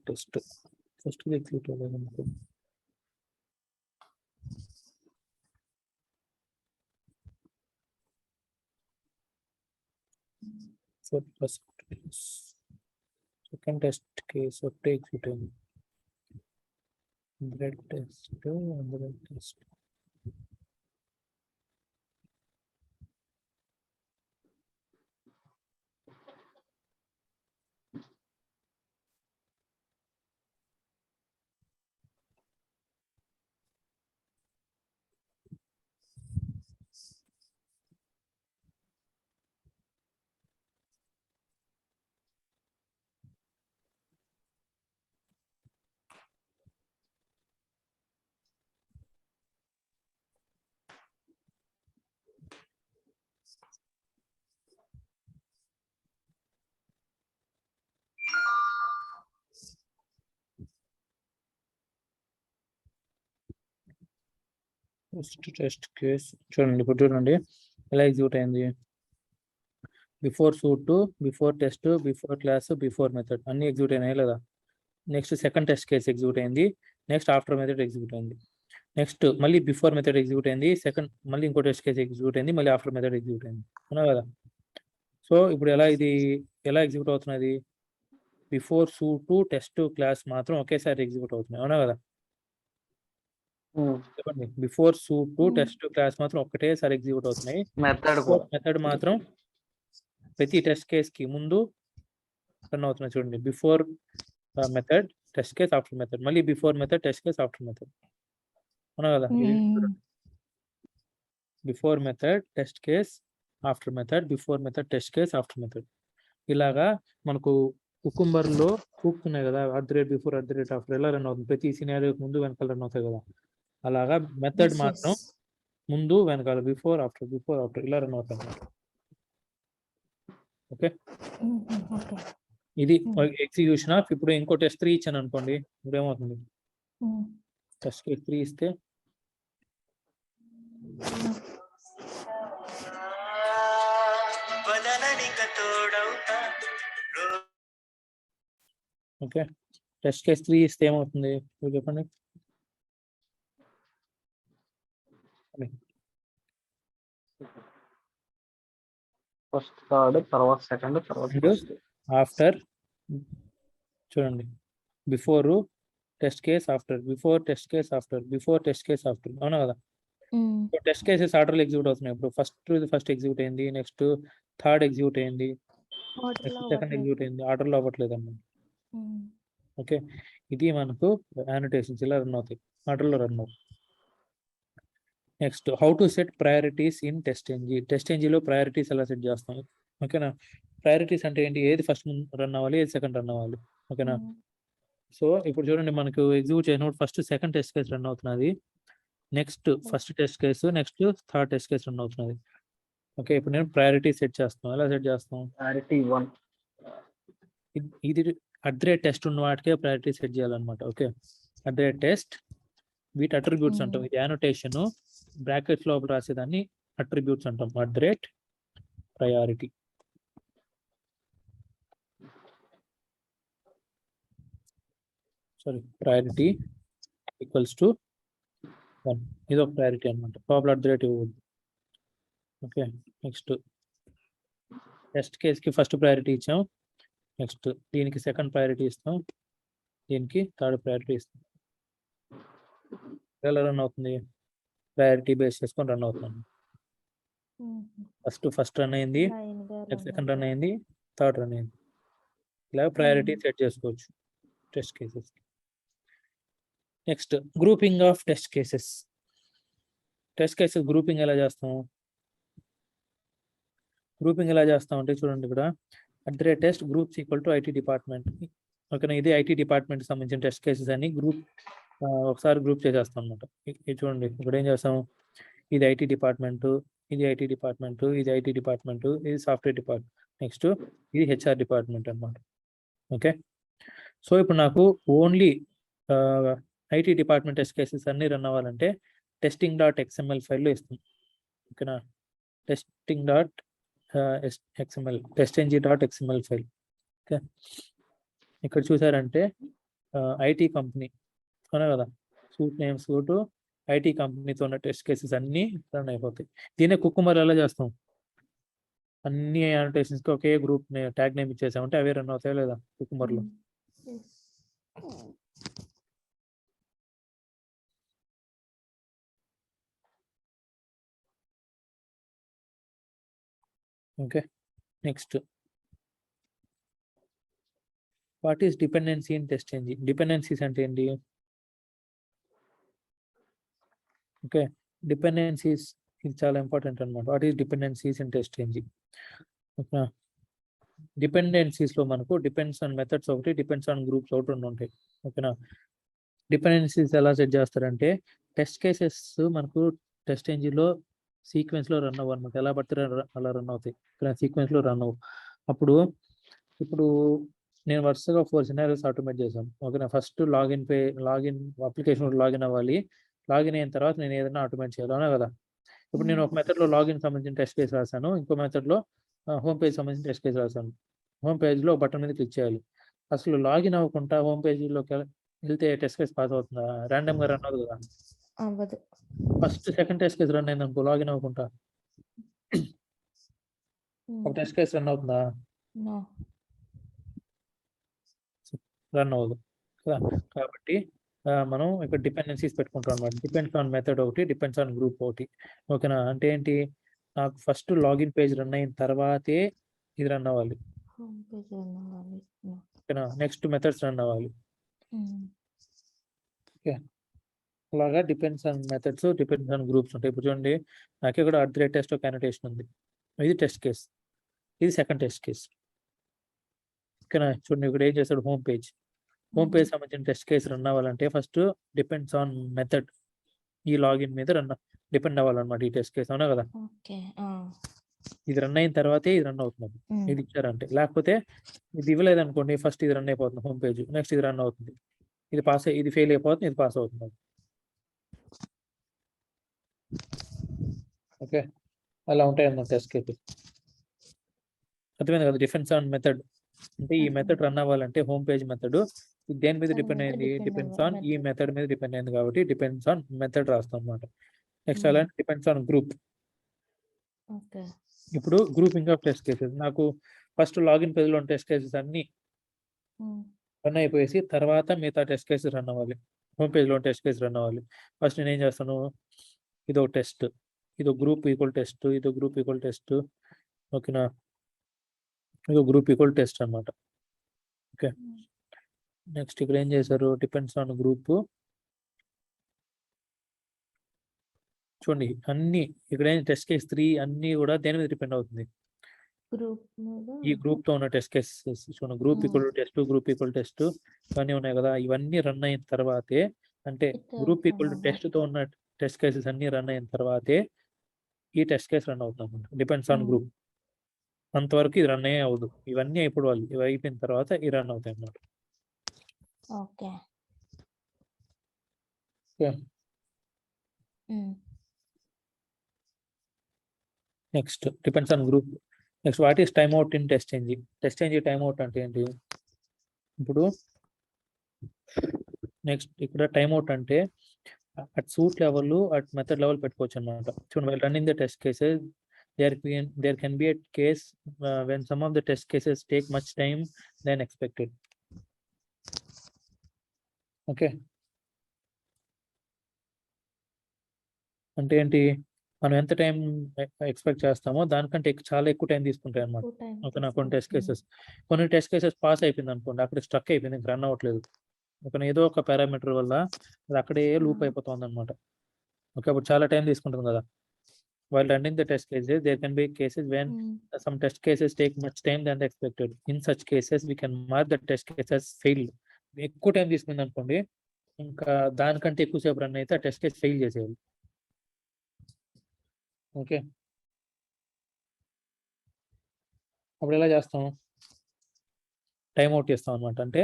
Test first execute అవ్వాలి అనుకో. First second test case ఒకటే execute అయింది. Test first test case చూడండి, ఇప్పుడు చూడండి ఎలా execute అయింది. Before suite, before test, before class, before method అన్ని ఎగ్జిక్యూట్ అయినాయి లేదా. Next second test case execute అయింది. నెక్స్ట్ ఆఫ్టర్ మెథడ్ ఎగ్జిక్యూట్ అయింది. నెక్స్ట్ మళ్ళీ బిఫోర్ మెథడ్ ఎగ్జిక్యూట్ అయింది. సెకండ్ మళ్ళీ ఇంకో టెస్ట్ కేసు ఎగ్జిక్యూట్ అయింది. మళ్ళీ ఆఫ్టర్ మెథడ్ ఎగ్జిక్యూట్ అయింది, అవునా కదా. సో ఇప్పుడు ఎలా ఎగ్జిక్యూట్ అవుతున్నది, బిఫోర్ సూట్, టెస్ట్, క్లాస్ maత్రం ఒకేసారి ఎగ్జిక్యూట్ అవుతున్నాయి, అవునా కదా. చెప్పండి, బిఫోర్ సూట్, టెస్ట్, క్లాస్ మాత్రం ఒకటేసారి ఎగ్జిక్యూట్ అవుతున్నాయి. మెథడ్ మాత్రం ప్రతి టెస్ట్ కేస్ కి ముందు రన్ అవుతున్నాయి. చూడండి, before method, test case, after method, మళ్ళీ before method, test case, after method, అవునా కదా. Before method, test case, after method, before method, test case, after method. ఇలాగా మనకు కుకుంబర్ లో హూక్స్ ఉన్నాయి కదా, బిఫోర్, ఆఫ్టర్ ఎలా రన్ అవుతుంది, ప్రతి సినారియో ముందు వెనకాల రన్ అవుతాయి కదా. అలాగా మెథడ్ మాత్రం ముందు వెనకాల, బిఫోర్ ఆఫ్టర్ ఇలా రన్ అవుతాయి. ఓకే, ఇది ఎగ్జిక్యూషన్ ఆఫ్. ఇప్పుడు ఇంకో టెస్ట్ 3 ఇచ్చాను అనుకోండి, ఇప్పుడు ఏమవుతుంది, టెస్ట్ కేస్ 3 ఇస్తే ఓకే, టెస్ట్ కేస్ 3 ఇస్తే ఏమవుతుంది ఇప్పుడు చెప్పండి. ఫస్ట్ థర్డ్, తర్వాత సెకండ్, తర్వాత ఫస్ట్. ఆఫ్టర్ చూడండి, before test case, after, before test case, after, before test case, after, అవునా కదా. టెస్ట్ కేసెస్ ఆర్డర్లో ఎగ్జిక్యూట్ అవుతున్నాయి. ఇప్పుడు ఫస్ట్ ఎగ్జిక్యూట్ అయింది, నెక్స్ట్ థర్డ్ ఎగ్జిక్యూట్ అయింది, నెక్స్ట్ సెకండ్ ఎగ్జిక్యూట్ అయింది, ఆర్డర్లో అవ్వట్లేదు అన్నమాట. ఓకే, ఇది మనకు యానోటేషన్స్ ఇలా రన్ అవుతాయి, ఆర్డర్లో రన్ అవుతాయి. Next, how to set priorities in test ఎంజీలో ప్రయారిటీస్ ఎలా సెట్ చేస్తాం. ఓకేనా, ప్రయారిటీస్ అంటే ఏంటి, ఏది ఫస్ట్ రన్ అవ్వాలి, ఏది సెకండ్ రన్ అవ్వాలి. ఓకేనా, సో ఇప్పుడు చూడండి, మనకు ఎగ్జిక్యూట్ చేసినప్పుడు first second test case run అవుతున్నది, next first test case, next third test case run అవుతున్నది. ఓకే, ఇప్పుడు నేను ప్రయారిటీ సెట్ చేస్తాను. ఎలా సెట్ చేస్తాం, ప్రయారిటీ 1 ఇది @టెస్ట్ ఉన్న వాటికే ప్రయారిటీ సెట్ చేయాలన్నమాట. ఓకే, @టెస్ట్ వీటి అట్రిబ్యూట్స్ అంటాం. ఇది యానోటేషన్, బ్రాకెట్స్ లోపల రాసేదాన్ని అట్రిబ్యూట్స్ అంటాం. @Priority priority equals to 1. ఇది ఒక ప్రయారిటీ అనమాట, లోపల ఇవ్వద్దు. ఓకే, నెక్స్ట్ టెస్ట్ కేస్కి ఫస్ట్ ప్రయారిటీ ఇచ్చాం, నెక్స్ట్ దీనికి సెకండ్ ప్రయారిటీ ఇస్తాం, దీనికి థర్డ్ ప్రయారిటీ ఇస్తాం. ఎలా రన్ అవుతుంది, ప్రయారిటీ బేస్ చేసుకొని రన్ అవుతుంది. ఫస్ట్ రన్ అయింది, సెకండ్ రన్ అయింది, థర్డ్ రన్ అయింది. ఇలా ప్రయారిటీ సెట్ చేసుకోవచ్చు test cases. Next, grouping of test cases. Grouping ఎలా చేస్తాం, అంటే చూడండి, ఇక్కడ @test groups equal to IT department. ఓకేనా, ఇది IT డిపార్ట్మెంట్ సంబంధించిన టెస్ట్ కేసెస్ అని ఒకసారి గ్రూప్ చేసేస్తాం అనమాట. ఇది చూడండి, ఇక్కడ ఏం చేస్తాం, ఇది IT డిపార్ట్మెంట్, ఇది IT డిపార్ట్మెంట్, ఇది IT డిపార్ట్మెంట్, ఇది సాఫ్ట్వేర్ డిపార్ట్మెంట్, నెక్స్ట్ ఇది HR డిపార్ట్మెంట్ అనమాట. ఓకే, సో ఇప్పుడు నాకు only IT department test cases అన్ని రన్ అవ్వాలంటే testing.xml ఫైల్లో ఇస్తాం. ఓకేనా, testing.xml XML testng.xml file. Okay, ఇక్కడ చూసారంటే ఐటీ కంపెనీ అవునా కదా, సూట్ నేమ్ సూట్ ఐటీ కంపెనీతో ఉన్న టెస్ట్ కేసెస్ అన్నీ రన్ అయిపోతాయి. దీనే కుక్కుమర్ ఎలా చేస్తాం, అన్ని annotations కి ఒకే గ్రూప్ ట్యాగ్ నేమ్ ఇచ్చేసామంటే అవే రన్ అవుతాయా లేదా కుక్కుమర్లో. Okay, next what is dependency in TestNG. Dependencies అంటే ఏంటి? ఓకే, డిపెండెన్సీస్ ఇది చాలా ఇంపార్టెంట్ అనమాట. What is dependencies in TestNG. Okay, dependencies లో మనకు డిపెండ్స్ ఆన్ మెథడ్స్ ఒకటి, డిపెండ్స్ ఆన్ గ్రూప్స్ ఒకటి రెండు ఉంటాయి. ఓకేనా, డిపెండెన్సీస్ ఎలా సెట్ చేస్తారంటే టెస్ట్ కేసెస్ మనకు టెస్ట్ ఎంజిన్ లో సీక్వెన్స్ లో రన్ అవ్వ అనమాట. ఎలా పడితే అలా రన్ అవుతాయి, ఇక్కడ సీక్వెన్స్ లో రన్ అవ్వు. అప్పుడు ఇప్పుడు నేను వరుసగా 4 సినారియోస్ ఆటోమేట్ చేశాను. ఓకేనా, ఫస్ట్ లాగిన్ అప్లికేషన్ లాగిన్ అవ్వాలి. లాగిన్ అయిన తర్వాత నేను ఏదైనా ఆటోమేట్ చేయాలి అవునా కదా. ఇప్పుడు నేను ఒక మెథడ్ లో లాగిన్ సంబంధించిన టెస్ట్ కేసు రాశాను, ఇంకో మెథడ్ లో హోమ్ పేజ్ సంబంధించిన టెస్ట్ కేసు రాశాను. హోమ్ పేజ్ లో బటన్ మీద క్లిక్ చేయాలి. అసలు లాగిన్ అవ్వకుండా హోమ్ పేజీలోకి వెళ్తే టెస్ట్ కేసు పాస్ అవుతుందా? ర్యాండమ్ గా రన్ అవుతుంది కదా. అవ్వదు. First second test case run అయింది అనుకో, లాగిన్ అవ్వకుండా ఒక టెస్ట్ కేసు రన్ అవుతుందా? నో. రన్ అవ్వదు కదా. కాబట్టి మనం ఇక్కడ డిపెండెన్సీస్ పెట్టుకుంటాం అనమాట. డిపెండ్స్ ఆన్ మెథడ్ ఒకటి, డిపెండ్స్ ఆన్ గ్రూప్ ఒకటి. ఓకేనా, అంటే ఏంటి, నాకు ఫస్ట్ లాగిన్ పేజ్ రన్ అయిన తర్వాతే ఇది రన్ అవ్వాలి. హోమ్ పేజ్ రన్ అవ్వాలి. No. ఓకేనా, నెక్స్ట్ మెథడ్స్ రన్ అవ్వాలి. ఓకే, అలాగా depends on methods, depends on groups ఉంటాయి. ఇప్పుడు చూడండి, నాకు ఇక్కడ @test ఒక annotation ఉంది. ఇది టెస్ట్ కేస్, ఇది సెకండ్ టెస్ట్ కేస్. ఓకేనా, చూడండి ఇక్కడ ఏం చేస్తాడు, హోమ్ పేజ్ సంబంధించిన టెస్ట్ కేసు రన్ అవ్వాలంటే ఫస్ట్ డిపెండ్స్ ఆన్ మెథడ్ ఈ లాగిన్ మీద డిపెండ్ అవ్వాలన్నమాట ఈ టెస్ట్ కేసు అవునా కదా. ఓకే. ఇది రన్ అయిన తర్వాతే ఇది రన్ అవుతుంది. ఇది ఇచ్చారంటే, లేకపోతే ఇది ఇవ్వలేదు అనుకోండి, ఫస్ట్ ఇది రన్ అయిపోతుంది హోమ్ పేజ్, నెక్స్ట్ ఇది రన్ అవుతుంది, ఇది ఫెయిల్ అయిపోతుంది, ఇది పాస్ అవుతుంది. ఓకే, అలా ఉంటాయి అన్నమాట టెస్ట్ కేసెస్. అర్థమైంది కదా. డిపెండ్స్ ఆన్ మెథడ్ అంటే ఈ మెథడ్ రన్ అవ్వాలంటే హోమ్ పేజ్ మెథడ్ దేని మీద డిపెండ్ అయింది, డిపెండ్స్ ఆన్ ఈ మెథడ్ మీద డిపెండ్ అయింది కాబట్టి డిపెండ్స్ ఆన్ మెథడ్ రాస్తాం అనమాట. నెక్స్ట్ అలాంటి డిపెండ్స్ ఆన్ గ్రూప్. ఓకే. ఇప్పుడు గ్రూపింగ్ ఆఫ్ టెస్ట్ కేసెస్, నాకు ఫస్ట్ లాగిన్ పేజ్ లో టెస్ట్ కేసెస్ అన్ని రన్ అయిపోయేసి తర్వాత మిగతా టెస్ట్ కేసెస్ రన్ అవ్వాలి. హోమ్ పేజ్ లో టెస్ట్ కేసు రన్ అవ్వాలి. ఫస్ట్ నేను ఏం చేస్తాను, ఇదో టెస్ట్, ఇదో గ్రూప్ ఈక్వల్ టెస్ట్, ఇదో గ్రూప్ ఈక్వల్ టెస్ట్. ఓకేనా, ఇదో గ్రూప్ ఈక్వల్ టెస్ట్ అనమాట. ఓకే, నెక్స్ట్ ఇక్కడ ఏం చేశారు, డిపెండ్స్ ఆన్ గ్రూప్. చూడండి అన్ని ఇక్కడ టెస్ట్ కేస్ 3 అన్ని కూడా దేని మీద డిపెండ్ అవుతుంది, గ్రూప్ మీద. ఈ గ్రూప్ తో ఉన్న టెస్ట్ కేసెస్. చూడండి, group equal test, group equal test ఇవన్నీ ఉన్నాయి కదా. ఇవన్నీ రన్ అయిన తర్వాతే, అంటే గ్రూప్ ఈక్వల్ టెస్ట్ తో ఉన్న టెస్ట్ కేసెస్ అన్ని రన్ అయిన తర్వాతే ఈ టెస్ట్ కేసు రన్ అవుతుంది అనమాట. Depends on group. అంతవరకు ఇది రన్ అయ్యే అవ్వదు. ఇవన్నీ అయిపోవాలి, ఇవి అయిపోయిన తర్వాత ఈ రన్ అవుతాయి అన్నమాట. Okay. Next depends on group. Next what is time out in test engine. Test engine time out అంటే ఏంటి, ఇప్పుడు నెక్స్ట్ ఇక్కడ టైమ్ అవుట్ అంటే at suit level, at method level పెట్టుకోవచ్చు అనమాట. చూడండి, while running the test cases there can be a case when some of the test cases take much time than expected. Okay, అంటే ఏంటి, మనం ఎంత time expect చేస్తామో దానికంటే చాలా ఎక్కువ టైం తీసుకుంటాయి అన్నమాట. ఓకేనా, కొన్ని టెస్ట్ కేసెస్ పాస్ అయిపోయింది అనుకోండి, అక్కడ స్ట్రక్ అయిపోయింది, రన్ అవ్వట్లేదు. ఓకేనా, ఏదో ఒక పారామీటర్ వల్ల అది అక్కడే లూప్ అయిపోతుంది అనమాట. ఓకే, అప్పుడు చాలా టైం తీసుకుంటుంది కదా. While running the test cases, there can be cases when some test cases take much time than expected. In such cases, we can mark the test case as failed. ఎక్కువ time తీసుకుంది అనుకోండి, ఇంకా దానికంటే ఎక్కువసేపు run అయితే ఆ test case fail చేసేయాలి. Okay, అప్పుడు ఎలా చేస్తాం, టైం అవుట్ చేస్తాం అనమాట. అంటే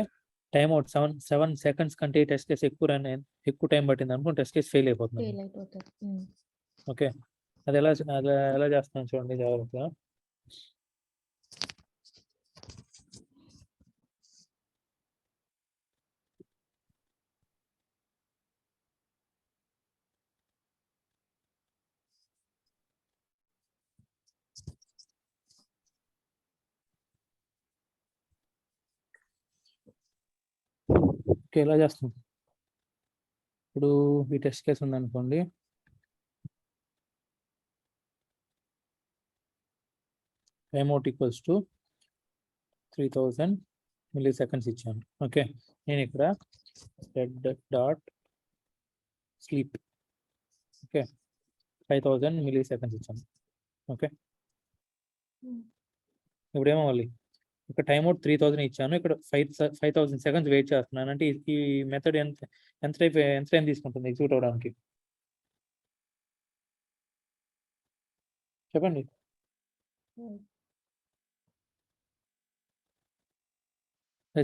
టైం అవుట్ 7 seconds కంటే టెస్ట్ కేసు ఎక్కువ టైం పట్టింది అనుకో, టెస్ట్ కేసు ఫెయిల్ అయిపోతుంది. ఓకే, అది ఎలా చేస్తాం చూడండి జాగ్రత్తగా. ఓకే, ఎలా చేస్తాం ఇప్పుడు? ఈ టెస్ట్ కేసు ఉందనుకోండి, timeout equals to 3000 milli seconds ఇచ్చాను. ఓకే, నేను ఇక్కడ red dot sleep okay 5000 milli seconds ఇచ్చాను. ఓకే, ఇప్పుడు ఏమవ్వాలి? ఇక్కడ టైమ్అవుట్ 3000 ఇచ్చాను, ఇక్కడ 5000 సెకండ్స్ వెయిట్ చేస్తున్నాను. అంటే ఈ మెథడ్ ఎంత టైం తీసుకుంటుంది ఎగ్జిక్యూట్ అవడానికి? చెప్పండి.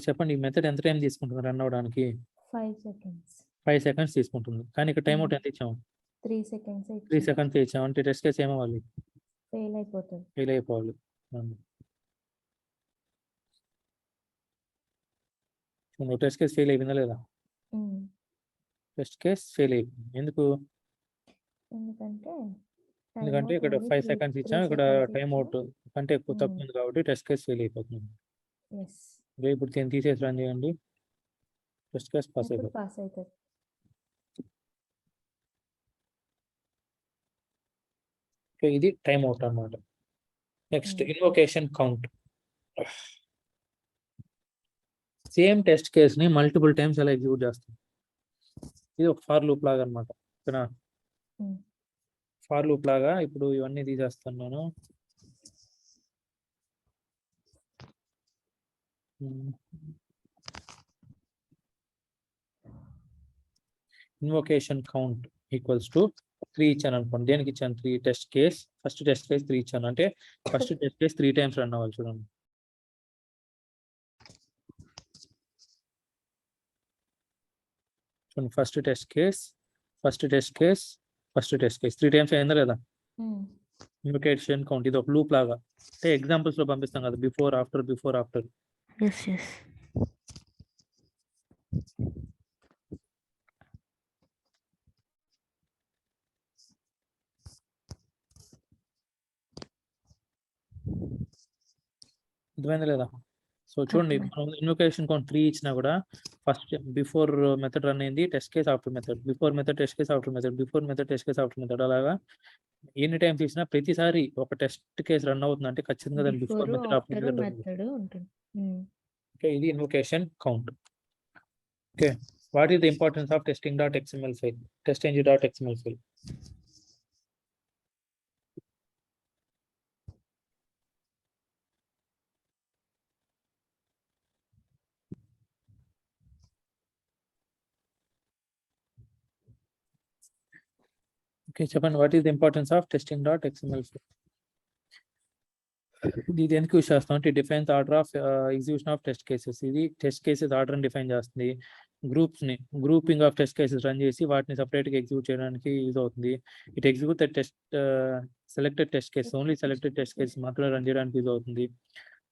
చెప్పండి, ఈ మెథడ్ ఎంత టైం తీసుకుంటుంది రన్ అవడానికి? 5 seconds. 5 సెకండ్స్ తీసుకుంటుంది. కానీ ఇక్కడ టైమ్అవుట్ ఎంత ఇచ్చాము? 3 seconds. 3 సెకండ్స్ ఇచ్చాము. అంటే టెస్ట్ కేసు ఏమవ్వాలి? ఫెయిల్ అయిపోతుంది. ఫెయిల్ అయిపోవాలి. టెస్ట్ కేసు ఫెయిల్ అయిపోయిందా లేదా? టెస్ట్ కేసు ఫెయిల్ అయిపోయింది. ఎందుకు? ఎందుకంటే ఇక్కడ 5 సెకండ్స్ ఇచ్చాము, ఇక్కడ టైమ్అవుట్ కంటే ఎక్కువ తక్కువ ఉంది కాబట్టి టెస్ట్ కేసు ఫెయిల్ అయిపోతుంది. ఇప్పుడు దీన్ని తీసేసి రన్ చేయండి, టెస్ట్ కేసు పాస్ అయిపోతుంది. పాస్ అవుతుంది. ఇది టైమ్అవుట్ అన్నమాట. Next invocation count. Same test కేసుని మల్టిపుల్ టైమ్స్ ఎలా ఎగ్జిక్యూట్ చేస్తాం? ఇది ఒక ఫార్ లూప్ లాగా అనమాట. ఓకేనా? ఫార్ లూప్ లాగా ఇప్పుడు ఇవన్నీ తీసేస్తాను నేను. ఇన్వొకేషన్ కౌంట్ ఈక్వల్స్ టు 3 ఇచ్చాను అనుకోండి. దేనికి ఇచ్చాను? 3 test case. First test case 3 ఇచ్చాను, అంటే first test case 3 times run అవ్వాలి. చూడండి, ఫస్ట్ టెస్ట్ కేస్ 3 టైమ్స్ అయిందా లేదా? ఇన్వొకేషన్ కౌంట్ ఇది ఒక లూప్ లాగా. అంటే ఎగ్జాంపుల్స్ లో పంపిస్తాం కదా, బిఫోర్ ఆఫ్టర్. అర్థమైందా లేదా? సో చూడండి, మనం ఇన్వొకేషన్ కౌంట్ 3 ఇచ్చినా కూడా ఫస్ట్ బిఫోర్ మెథడ్ రన్ అయింది, test case after method, before method test case after method, before method test case after method. అలాగా ఎన్ని టైమ్స్ ఇచ్చినా ప్రతిసారి ఒక టెస్ట్ కేసు రన్ అవుతుంది అంటే ఖచ్చితంగా దాని బిఫోర్ మెథడ్ ఆఫ్టర్ మెథడ్ ఉంటుంది. ఓకే, ఇది invocation count. Okay, what is the importance of testing.xml file? testng.xml file. Okay, చెప్పండి, what is the importance of testing.xml file? ఇది ఎందుకు యూస్ చేస్తాం అంటే defines order of execution of test cases. ఇది test cases order define చేస్తుంది. Grouping of test cases run చేసి వాటిని సపరేట్గా ఎగ్జిక్యూట్ చేయడానికి యూజ్ అవుతుంది. It execute the selected test cases, only selected test cases మాత్రమే రన్ చేయడానికి యూజ్ అవుతుంది.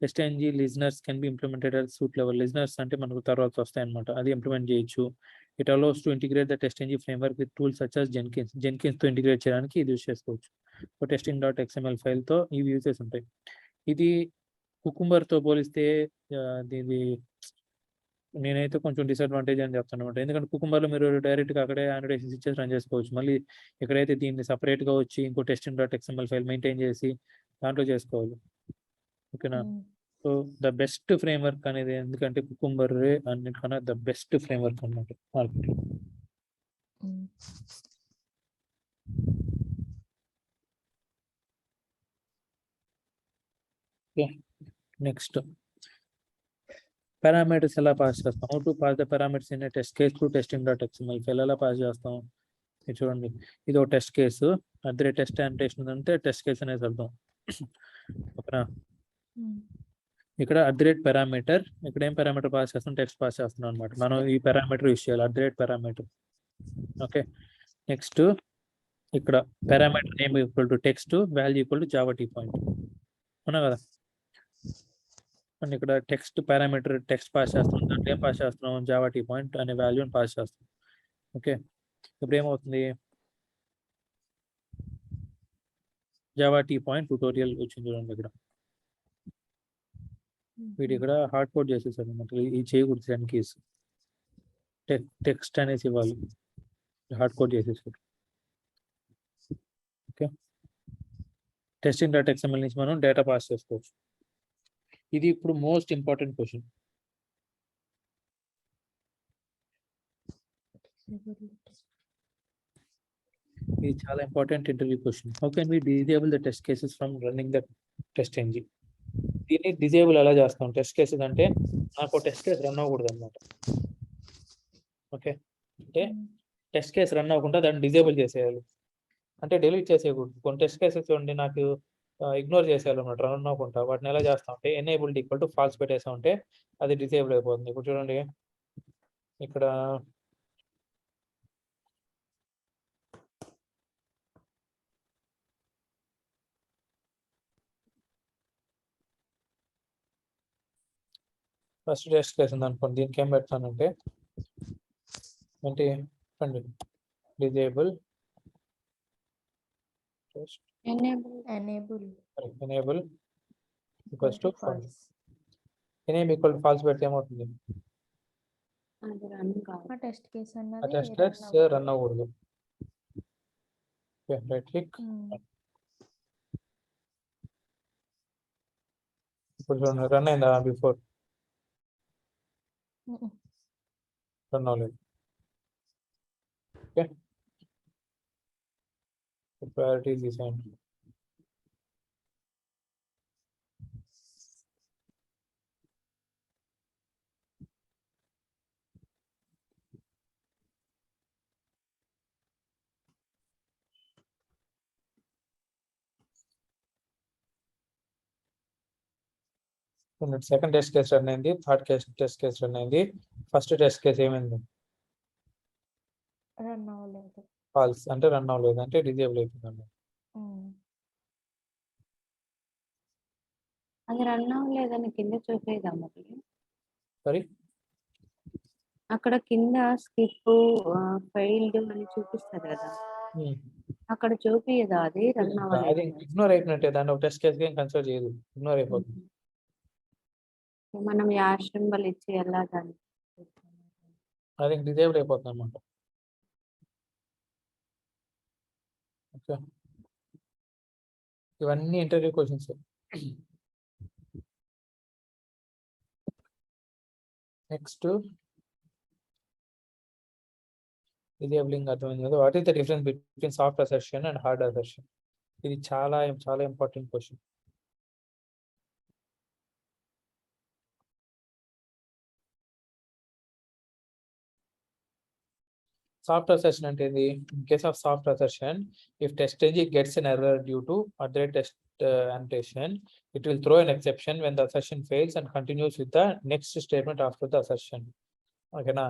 TestNG listeners can be implemented at suit level. Listeners అంటే మనకు తర్వాత వస్తాయి అనమాట, అది ఇంప్లిమెంట్ చేయొచ్చు. It allows to integrate the TestNG framework with tools such as Jenkins తో ఇంటిగ్రేట్ చేయడానికి ఇది యూజ్ చేసుకోవచ్చు. సో testing.xml ఫైల్ తో ఇవి యూజెస్ ఉంటాయి. ఇది కుకుంబర్ తో పోలిస్తే దీని నేనైతే కొంచెం డిసడ్వాంటేజ్ అని చెప్తాను అనమాట. ఎందుకంటే కుకుంబర్ లో మీరు డైరెక్ట్ గా అక్కడే annotations ఇచ్చేసి రన్ చేసుకోవచ్చు. మళ్ళీ ఇక్కడైతే దీన్ని సపరేట్ గా వచ్చి ఇంకో testing.xml ఫైల్ మెయింటైన్ చేసి దాంట్లో చేసుకోవాలి. ఓకేనా? సో ద బెస్ట్ ఫ్రేమ్వర్క్ అనేది, ఎందుకంటే కుకుంబర్ అన్నిటికన్నా ద బెస్ట్ ఫ్రేమ్వర్క్ అన్నమాట మార్కెట్. నెక్స్ట్ పారామీటర్స్ ఎలా పాస్ చేస్తాం? How to pass the parameters in test case through testing.xml file ఎలా పాస్ చేస్తాం? ఇది చూడండి, ఇది ఒక టెస్ట్ కేసు. టెస్ట్ అంటేషన్ అంటే టెస్ట్ కేసు అనేది అర్థం. ఓకేనా? ఇక్కడ పారామీటర్, ఇక్కడ ఏం పారామీటర్ పాస్ చేస్తాం? టెక్స్ట్ పాస్ చేస్తున్నాం అనమాట. మనం ఈ పారామీటర్ యూస్ చేయాలి, పారామీటర్. ఓకే, నెక్స్ట్ ఇక్కడ parameter name equal to text, value equal to Java T point. అవునా కదా? అండ్ ఇక్కడ టెక్స్ట్ పారామీటర్ టెక్స్ట్ పాస్ చేస్తాం, దాంట్లో ఏం పాస్ చేస్తున్నాం, జావా టీ పాయింట్ అనే వాల్యూని పాస్ చేస్తాం. ఓకే, ఇప్పుడు ఏమవుతుంది, జావా టీ పాయింట్ ట్యూటోరియల్ వచ్చింది చూడండి ఇక్కడ. వీటి ఇక్కడ హార్డ్ కోడ్ చేసేసారు అనమాట. ఇది చేయకూడదు, 10 keys టెక్స్ట్ అనేసి ఇవ్వాలి, హార్డ్ కోడ్ చేసేసారు. ఓకే, టెస్టింగ్ డాట్ ఎక్స్ఎంఎల్ నుంచి మనం డేటా పాస్ చేసుకోవచ్చు. ఇది ఇప్పుడు మోస్ట్ ఇంపార్టెంట్ క్వశ్చన్. ఇది చాలా important interview question. How can we disable the test cases from running the test engine? దీన్ని డిజేబుల్ ఎలా చేస్తాం? టెస్ట్ కేసెస్ అంటే నాకు టెస్ట్ కేసు రన్ అవ్వకూడదు అనమాట. ఓకే, అంటే టెస్ట్ కేసు రన్ అవ్వకుండా దాన్ని డిజేబుల్ చేసేయాలి, అంటే డిలీట్ చేసేయకూడదు. కొన్ని టెస్ట్ కేసెస్ ఉండి నాకు ఇగ్నోర్ చేసేయాలి అనమాట, రన్ అవ్వకుండా. వాటిని ఎలా చేస్తాం అంటే ఎనేబుల్డ్ ఈక్వల్ టు ఫాల్స్ పెట్టేసామంటే అది డిజేబుల్ అయిపోతుంది. ఇప్పుడు చూడండి ఇక్కడ ఫస్ట్ టెస్ట్ కేసు ఉంది అనుకోండి, దీనికి ఏం పెడతానంటే ఏంటి అండి, disable test enable equals to falls. Enable equal to falls పెడితే ఏమవుతుంది, టెస్ట్ కేస్ ఆ అన్నది టెస్ట్ కేస్ రన్ అవ్వకూడదు. Right click. ఇప్పుడు చూడండి రన్ అయిందా, బిఫోర్ రన్ అవ్వలేదు. ఓకే, ప్రయారిటీస్ ఇవ్వండి. సెకండ్ టెస్ట్ కేసు రన్ అయింది, థర్డ్ టెస్ట్ కేసు రన్ అయింది. ఫస్ట్ టెస్ట్ కేసు ఏమైంది, రన్ అవ్వలేదు. ఫాల్స్ అంటే రన్ అవ్వలేదు, అంటే డిజేబుల్ అయిపోయింది. అది రన్ అవ్వలేదని కింద చూపేదా మరి? సారీ, అక్కడ కింద స్కిప్ ఫెయిల్డ్ అని చూపిస్తుంది కదా, అక్కడ చూపియదా అది రన్ అది అవ్వలేదు? ఇగ్నోర్ అయిపోయినట్టే, దాన్ని ఒక టెస్ట్ కేసు ఏం కన్సిడర్ చేయదు, ఇగ్నోర్ అయిపోతుంది. మనం యాష్ సింబల్ ఇచ్చి ఎలా దాన్ని అది డిజేబుల్ అయిపోతుంది అనమాట. ఓకే, ఇవన్నీ ఇంటర్వ్యూ క్వశ్చన్స్. నెక్స్ట్ డిజేబులింగ్ అర్థమైంది కదా. What is the difference between soft assertion and hard assertion? ఇది చాలా చాలా ఇంపార్టెంట్ క్వశ్చన్. సాఫ్ట్ అసర్షన్ అంటే ఇది, in case of soft assertion, if test gets an error due to other test annotation, it will throw an exception when the assertion fails and continues with the next statement after the assertion. ఓకేనా,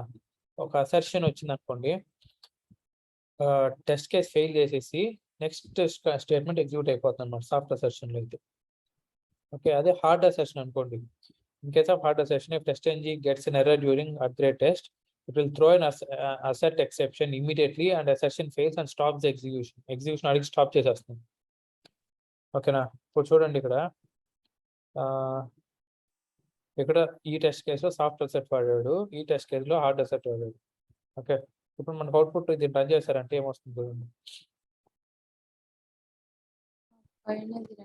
ఒక assertion వచ్చింది అనుకోండి, test case fail చేసేసి next statement execute అయిపోతుంది అనమాట soft అసర్షన్లో అయితే. Okay, అదే hard assertion అనుకోండి, in case of hard assertion, if test gets an error during test, it will throw an assert exception immediately and assertion fails and stops the execution. Execution అడిగి stop చేసేస్తుంది. ఓకేనా, ఇప్పుడు చూడండి ఇక్కడ ఈ test కేసులో soft asset వాడాడు, ఈ టెస్ట్ కేసులో హార్డ్ అసెట్ వాడాడు. ఓకే, ఇప్పుడు మనకు అవుట్పుట్ ఇది రన్ చేశారంటే ఏమొస్తుంది చూడండి,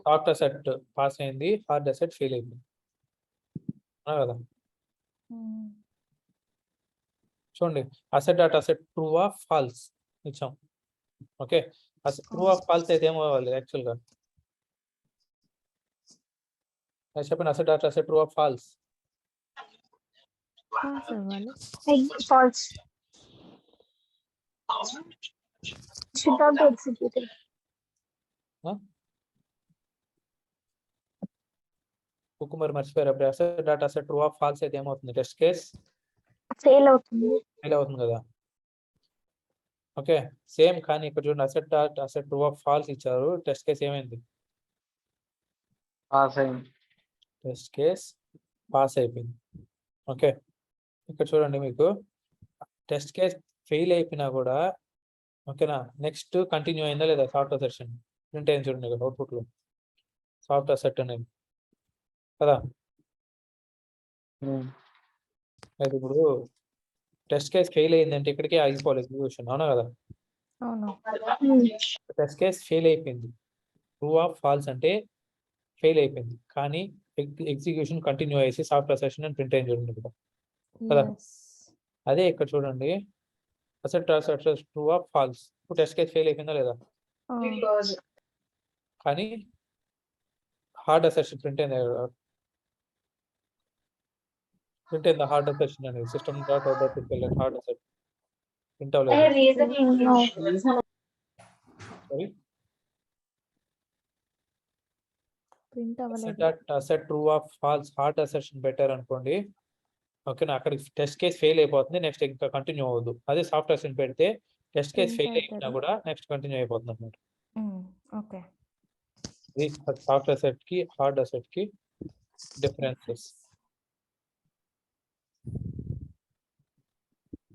సాఫ్ట్ అసెట్ పాస్ అయింది, హార్డ్ అసెట్ ఫెయిల్ అయిపోయింది కదా. చూడండి, asset dot asset true of false ఇచ్చాం. ఓకే, ట్రూ ఆఫ్ ఫాల్స్ అయితే ఏమవ్వాలి యాక్చువల్గా చెప్పండి, asset dot asset true of false. False. Should not be executed. కుకుమర్ మర్చిపోయారు. అప్పుడు asset dot asset true of false అయితే ఏమవుతుంది, టెస్ట్ కేస్ ఫెయిల్ అవుతుంది. ఫెయిల్ అవుతుంది కదా. ఓకే, సేమ్ కానీ ఇక్కడ చూడండి, asset dot asset true of false ఇచ్చారు, టెస్ట్ కేస్ ఏమైంది, పాస్ అయింది. టెస్ట్ కేస్ పాస్ అయిపోయింది. ఓకే, ఇక్కడ చూడండి మీకు టెస్ట్ కేస్ ఫెయిల్ అయిపోయినా కూడా ఓకేనా, నెక్స్ట్ కంటిన్యూ అయిందా లేదా సాఫ్ట్వేర్ సెషన్ ప్రింట్ అయింది చూడండి ఇక్కడ అవుట్పుట్లో సాఫ్ట్వేర్ సెట్ అనేది కదా. అయితే ఇప్పుడు టెస్ట్ కేస్ ఫెయిల్ అయిందంటే ఇక్కడికే ఆగిపోవాలి ఎగ్జిక్యూషన్, అవునా కదా. అవును. టెస్ట్ కేస్ ఫెయిల్ అయిపోయింది, ట్రూ ఆఫ్ ఫాల్స్ అంటే ఫెయిల్ అయిపోయింది, కానీ ఎగ్జిక్యూషన్ కంటిన్యూ అయ్యేసి సాఫ్ట్వేర్ సెషన్ అని ప్రింట్ అయింది చూడండి ఇక్కడ కదా. Yes. అదే ఇక్కడ చూడండి అసెట్ ట్రూ ఆఫ్ ఫాల్స్, ఇప్పుడు టెస్ట్ కేస్ ఫెయిల్ అయిపోయిందా లేదా, కానీ హార్డ్ అసెషన్ ప్రింట్ అయింది ప్రింట్ అయింది హార్డ్ అసెషన్ అనేది system dot out dot print hard asset print అవ్వలేదు. సారీ, ప్రింట్ అవ్వలేదు. That asset true of false hard assertion పెట్టారు అనుకోండి ఓకేనా, అక్కడికి టెస్ట్ కేస్ ఫెయిల్ అయిపోతుంది, నెక్స్ట్ ఇంకా కంటిన్యూ అవ్వదు. అదే సాఫ్ట్ అసెషన్ పెడితే టెస్ట్ కేస్ Print ఫెయిల్ అయిపోయినా అవుతుంది. కూడా నెక్స్ట్ కంటిన్యూ అయిపోతుంది అనమాట. ఓకే. ఇది సాఫ్ట్ అసెట్ కి హార్డ్ అసెట్ కి differences.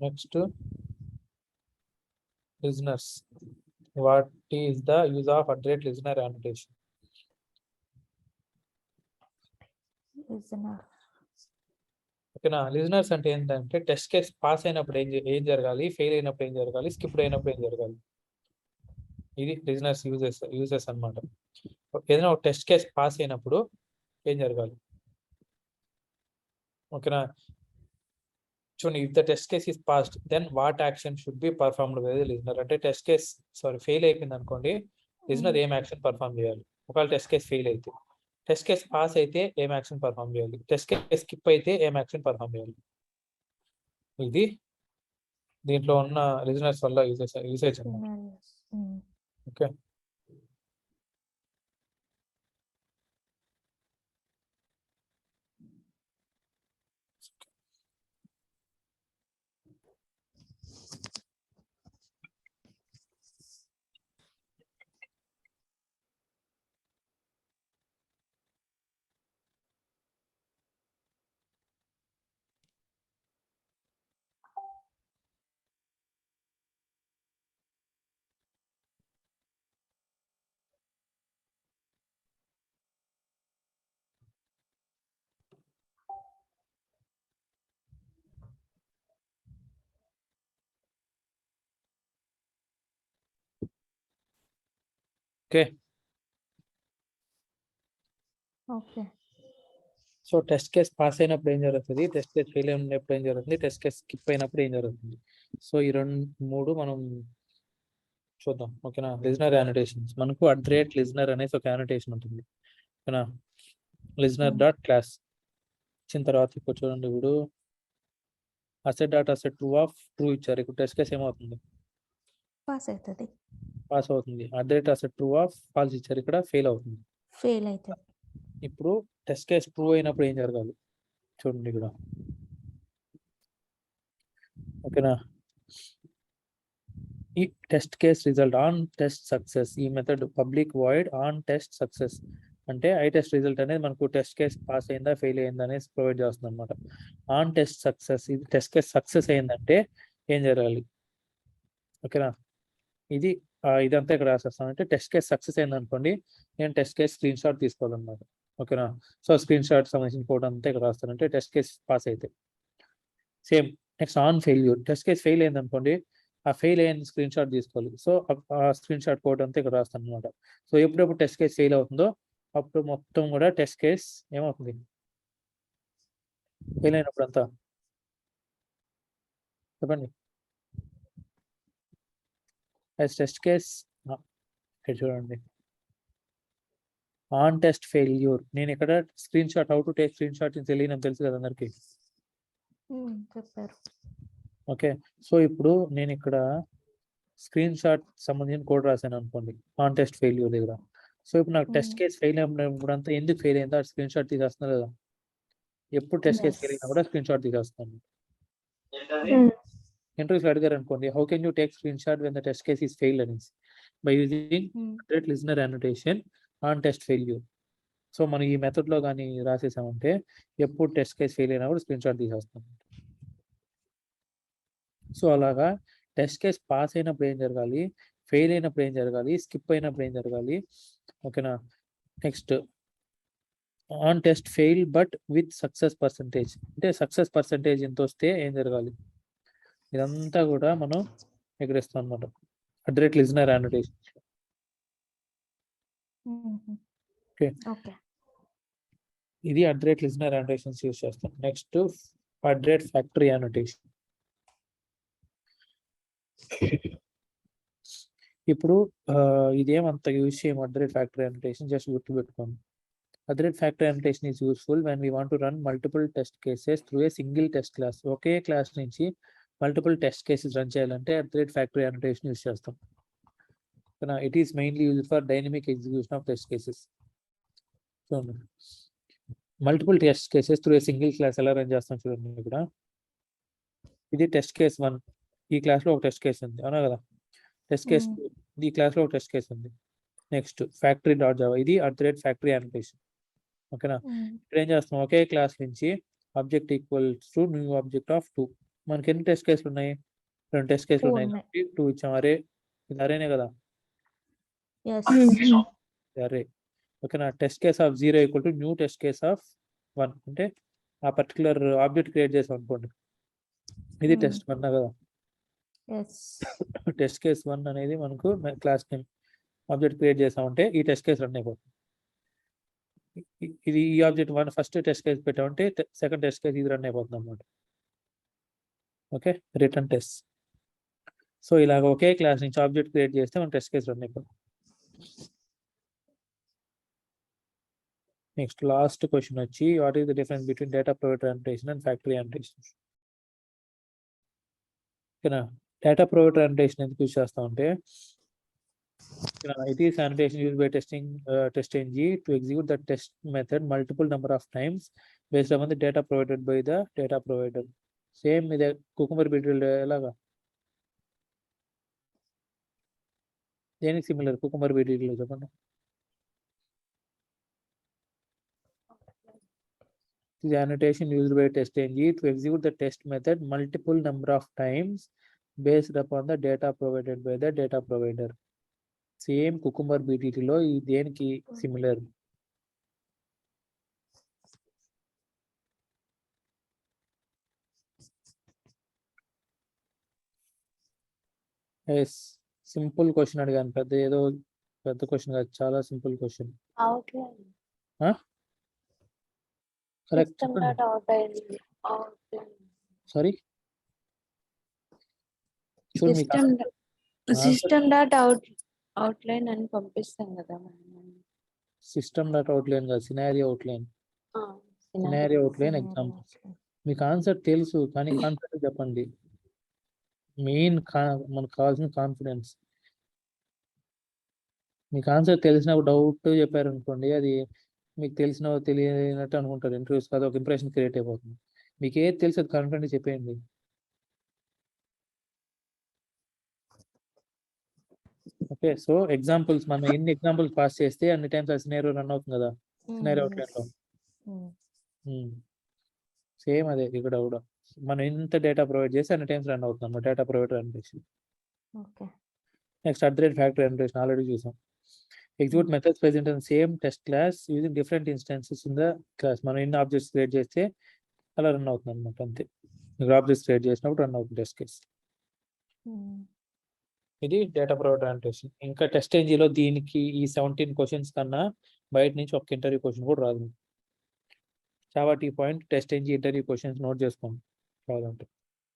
Next listeners, what is the use of at the rate listener annotation? Listener. ఓకేనా, లిజనర్స్ అంటే ఏంటంటే టెస్ట్ కేస్ పాస్ అయినప్పుడు ఏం జరగాలి, ఫెయిల్ అయినప్పుడు ఏం జరగాలి, స్కిప్ అయినప్పుడు ఏం జరగాలి, ఇది లిజనర్స్ యూజెస్ అన్నమాట. ఏదైనా ఒక టెస్ట్ కేస్ పాస్ అయినప్పుడు ఏం జరగాలి ఓకేనా. చూడండి, if the test case is passed then what action should be performed by the listener. అంటే టెస్ట్ కేస్ ఫెయిల్ అయిపోయింది అనుకోండి, లిజనర్ ఏం యాక్షన్ పర్ఫార్మ్ చేయాలి. ఒకవేళ టెస్ట్ కేస్ ఫెయిల్ అయితే, టెస్ట్ కేస్ పాస్ అయితే ఏం యాక్షన్ పర్ఫార్మ్ చేయాలి, టెస్ట్ కేస్ స్కిప్ అయితే ఏం యాక్షన్ పర్ఫార్మ్ చేయాలి. ఇది దీంట్లో ఉన్న లిజనర్స్ వల్ల యూసేజ్ అన్నమాట. Okay, okay. Okay. So test case pass అయినప్పుడు ఏం జరుగుతుంది, టెస్ట్ కేస్ ఫెయిల్ అయినప్పుడు ఏం జరుగుతుంది, టెస్ట్ కేస్ స్కిప్ అయినప్పుడు ఏం జరుగుతుంది. సో ఈ మూడు మనం చూద్దాం ఓకేనా. లిజనర్ యానోటేషన్స్, మనకు అడ్రేట్ లిజనర్ అనేసి ఒక యానోటేషన్ ఉంటుంది ఓకేనా. లిజనర్ డాట్ క్లాస్ ఇచ్చిన తర్వాత ఇప్పుడు చూడండి, ఇప్పుడు అసెట్ డాట్ అసెట్ ట్రూ ఇచ్చారు, ఇప్పుడు టెస్ట్ కేస్ ఏమవుతుంది, పాస్ అవుతుంది. పాస్ అవుతుంది. అడ్రేట్ అసెట్ ట్రూ ఆఫ్ ఫాల్స్ ఇచ్చారు, ఇక్కడ ఫెయిల్ అవుతుంది. ఫెయిల్ అవుతుంది. ఇప్పుడు టెస్ట్ కేస్ ట్రూ అయినప్పుడు ఏం జరగాలి చూడండి ఇక్కడ ఓకేనా. ఈ test case result on test success, ఈ method public void on test success అంటే ఐ టెస్ట్ రిజల్ట్ అనేది మనకు టెస్ట్ కేస్ పాస్ అయిందా ఫెయిల్ అయిందా అనేది ప్రొవైడ్ చేస్తుంది అనమాట. ఆన్ టెస్ట్ సక్సెస్, ఇది టెస్ట్ కేస్ సక్సెస్ అయిందంటే ఏం జరగాలి ఓకేనా. ఇదంతా ఇక్కడ రాసేస్తాను. అంటే టెస్ట్ కేస్ సక్సెస్ అయింది అనుకోండి, నేను టెస్ట్ కేస్ స్క్రీన్ షాట్ తీసుకోవాలన్నమాట ఓకేనా. సో స్క్రీన్ షాట్ సంబంధించిన కోడ్ అంతా ఇక్కడ రాస్తాను, అంటే టెస్ట్ కేస్ పాస్ అయితే. Same next on failure, test case fail అయింది అనుకోండి, ఆ ఫెయిల్ అయిన స్క్రీన్ షాట్ తీసుకోవాలి. సో ఆ స్క్రీన్ షాట్ కోడ్ అంతా ఇక్కడ రాస్తాను అనమాట. సో ఎప్పుడెప్పుడు టెస్ట్ కేస్ ఫెయిల్ అవుతుందో అప్పుడు మొత్తం కూడా టెస్ట్ కేస్ ఏమవుతుంది, ఫెయిల్ అయినప్పుడు అంతా చెప్పండి. టెస్ట్ కేస్ చూడండి, ఆన్ టెస్ట్ ఫెయిల్యూర్, నేను ఇక్కడ screen shot how to take screen shot తెలియని తెలుసు కదా అందరికి చెప్పారు. ఓకే. సో ఇప్పుడు నేను ఇక్కడ స్క్రీన్ షాట్ సంబంధించిన కోడ్ రాశాను అనుకోండి ఆన్ టెస్ట్ ఫెయిల్యూర్ దగ్గర. సో ఇప్పుడు నాకు టెస్ట్ కేస్ ఫెయిల్ అయినప్పుడు అంతా ఎందుకు ఫెయిల్ అయిందో స్క్రీన్ షాట్ తీసేస్తున్నారు కదా. ఎప్పుడు టెస్ట్ కేస్ ఫెయిల్ అయినా కూడా స్క్రీన్ షాట్ తీసేస్తాను. ఇంటర్వ్యూస్ అడిగారు అనుకోండి, how can you take screenshot when the test case is failed అనేసి, by using at the rate listener annotation on test failure. So మనం ఈ మెథడ్ లో కానీ రాసేసామంటే ఎప్పుడు టెస్ట్ కేస్ ఫెయిల్ అయినప్పుడు స్క్రీన్ షాట్ తీసేస్తాం. సో అలాగా టెస్ట్ కేస్ పాస్ అయినప్పుడు ఏం జరగాలి, ఫెయిల్ అయినప్పుడు ఏం జరగాలి, స్కిప్ అయినప్పుడు ఏం జరగాలి. ఓకేనా. Next on test fail but with success percentage, అంటే సక్సెస్ పర్సంటేజ్ ఎంత వస్తే ఏం జరగాలి, ఇదంతా కూడా మనం ఎగరేస్తాం అనమాట. At the rate listener annotation. Okay, okay. ఇది అడ్రేట్ లిజనర్ యానోటేషన్స్ యూస్ చేస్తాం. Next at the rate factory annotation. ఇప్పుడు ఇదేమంత యూజ్ చేయము అడ్రేట్ ఫ్యాక్టరీ యానోటేషన్, జస్ట్ గుర్తుపెట్టుకోండి. At the rate factory annotation is useful when we want to run multiple test cases through a single test class. ఒకే class నుంచి multiple test cases run చేయాలంటే at the rate factory annotation use చేస్తాం. It is mainly use for dynamic execution of test cases. చూడండి, multiple test cases through a single class ఎలా run చేస్తాం చూడండి. ఇక్కడ ఇది టెస్ట్ కేస్ 1, ఈ క్లాస్లో ఒక టెస్ట్ కేసు ఉంది, అవునా కదా. టెస్ట్ కేస్ 2, ఈ క్లాస్లో ఒక టెస్ట్ కేసు ఉంది. నెక్స్ట్ ఫ్యాక్టరీ డాట్ జావా, ఇది అడ్రేట్ ఫ్యాక్టరీ యానోటేషన్. ఓకేనా. ఇప్పుడు ఏం చేస్తాం, ఒకే క్లాస్ నుంచి object equals to new object of 2. మనకి ఎన్ని టెస్ట్ కేసులు ఉన్నాయి, 2 టెస్ట్ కేసులు ఉన్నాయి కాబట్టి 2 ఇచ్చాం. అరే ఇది అరేనే కదా, అరే. ఓకేనా. Test case of 0 equal to new test case of 1, అంటే ఆ పర్టికులర్ ఆబ్జెక్ట్ క్రియేట్ చేసాం అనుకోండి, ఇది టెస్ట్ 1 కదా. టెస్ట్ కేస్ 1 అనేది మనకు క్లాస్ నేమ్, ఆబ్జెక్ట్ క్రియేట్ చేసామంటే ఈ టెస్ట్ కేసు రన్ అయిపోతుంది. ఇది ఈ ఆబ్జెక్ట్ 1 ఫస్ట్ టెస్ట్ కేసు పెట్టామంటే సెకండ్ టెస్ట్ కేసు ఇది రన్ అయిపోతుంది అన్నమాట. Okay, return test. సో ఇలాగ ఒకే క్లాస్ నుంచి ఆబ్జెక్ట్ క్రియేట్ చేస్తే మన టెస్ట్ కేసు రన్ అయిపోతుంది. నెక్స్ట్ లాస్ట్ క్వశ్చన్ వచ్చి, what is the difference between data provider annotation and factory annotation. ఓకేనా. డేటా ప్రొవైడర్ యానోటేషన్ ఎందుకు యూజ్ చేస్తామంటే, it is annotation used by TestNG to execute the test method multiple number of times based upon the data provided by the data provider. Same ఇదే cucumber బిట్వీల్ ఎలాగా, దేనికి similar cucumber బిట్వీల్ చెప్పండి. It is annotation used by TestNG to execute the test method multiple number of times based upon the data provided by the data provider. Same cucumber బీటీటీలో ఈ దేనికి similar, simple question అడిగాను, పెద్ద question కాదు, చాలా simple question. Correct sorry system dot outline అని పంపిస్తాం కదా. సిస్టమ్ డాట్ అవుట్లైన్ కాదు, scenario outline. Scenario outline examples. మీకు ఆన్సర్ తెలుసు కానీ కాన్ఫిడెంట్ చెప్పండి. మెయిన్ మనకు కావాల్సిన కాన్ఫిడెన్స్. మీకు ఆన్సర్ తెలిసినప్పుడు డౌట్ చెప్పారు అనుకోండి, అది మీకు తెలియనట్టు అనుకుంటారు. ఇంటర్వ్యూస్ కాదు, ఒక ఇంప్రెషన్ క్రియేట్ అయిపోతుంది. మీకు ఏది తెలుసు అది కాన్ఫిడెంట్ చెప్పేయండి. ఓకే, సో ఎగ్జాంపుల్స్ మనం ఎన్ని ఎగ్జాంపుల్స్ పాస్ చేస్తే అన్ని టైమ్స్ ఆ సినారియో రన్ అవుతుంది కదా, సినారియో అవుట్లైన్లో. సేమ్ అదే ఇక్కడ కూడా మనం ఎంత డేటా ప్రొవైడ్ చేస్తే అన్ని టైమ్స్ రన్ అవుతుంది data provider annotation. Next at the rate factory annotation already చూసాం. Execute methods present in same test class using different instances in the class. మనం ఎన్ని ఆబ్జెక్ట్స్ క్రియేట్ చేస్తే అలా రన్ అవుతుంది అనమాట, అంతే. ఆబ్జెక్ట్స్ క్రియేట్ చేసినప్పుడు రన్ అవుతుంది టెస్ట్ కేస్. ఇది డేటా ప్రొవైడర్ యానోటేషన్. ఇంకా TestNGలో దీనికి ఈ 17 క్వశ్చన్స్ కన్నా బయట నుంచి ఒక ఇంటర్వ్యూ క్వశ్చన్ కూడా రాదు. కాబట్టి ఈ point TestNG interview questions note చేసుకోండి కావాలంటే,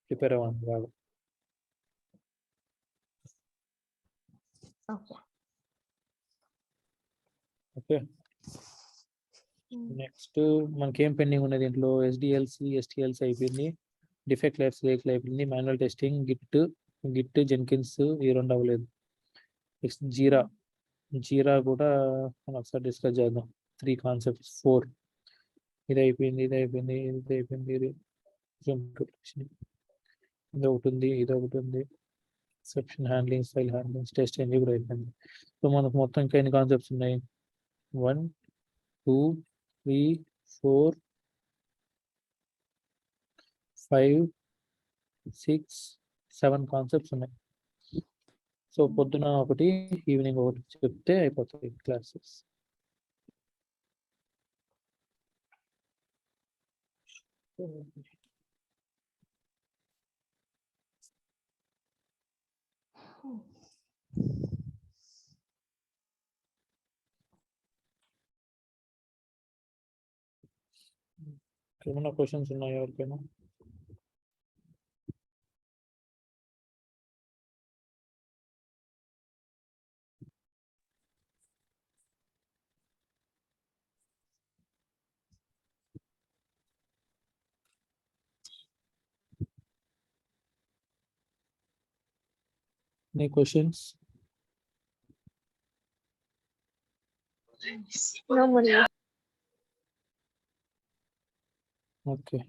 ప్రిపేర్ అవ్వండి బాగా. ఓకే, నెక్స్ట్ మనకేం పెండింగ్ ఉన్నది దీంట్లో, STLC అయిపోయింది, డిఫెక్ట్ లైఫ్ సైకిల్ అయిపోయింది, మాన్యువల్ టెస్టింగ్, గిట్ జెన్కిన్స్ ఈ 2 అవ్వలేదు. నెక్స్ట్ జీరా కూడా మనం ఒకసారి డిస్కస్ చేద్దాం. 3 కాన్సెప్ట్స్ 4 ఇది అయిపోయింది, ఇది ఒకటి ఉంది, exception handling, file handling, TestNG కూడా అయిపోయింది. సో మనకు మొత్తం ఇంకా ఎన్ని కాన్సెప్ట్స్ ఉన్నాయి, 1 2, 3, 4, 5, 6, 7 కాన్సెప్ట్స్ ఉన్నాయి. సో పొద్దున ఒకటి ఈవినింగ్ ఒకటి చెప్తే అయిపోతాయి క్లాసెస్. ఏమైనా క్వశ్చన్స్ ఉన్నాయా ఎవరికైనా? Any questions? No more. Okay.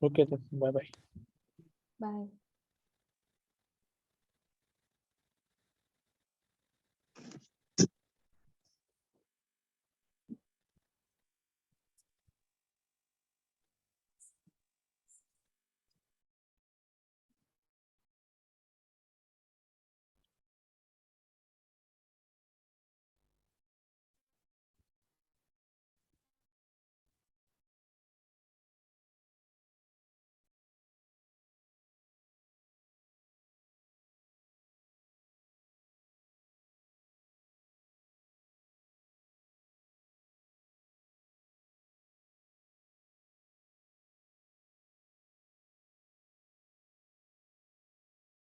Okay then. Bye bye. Bye.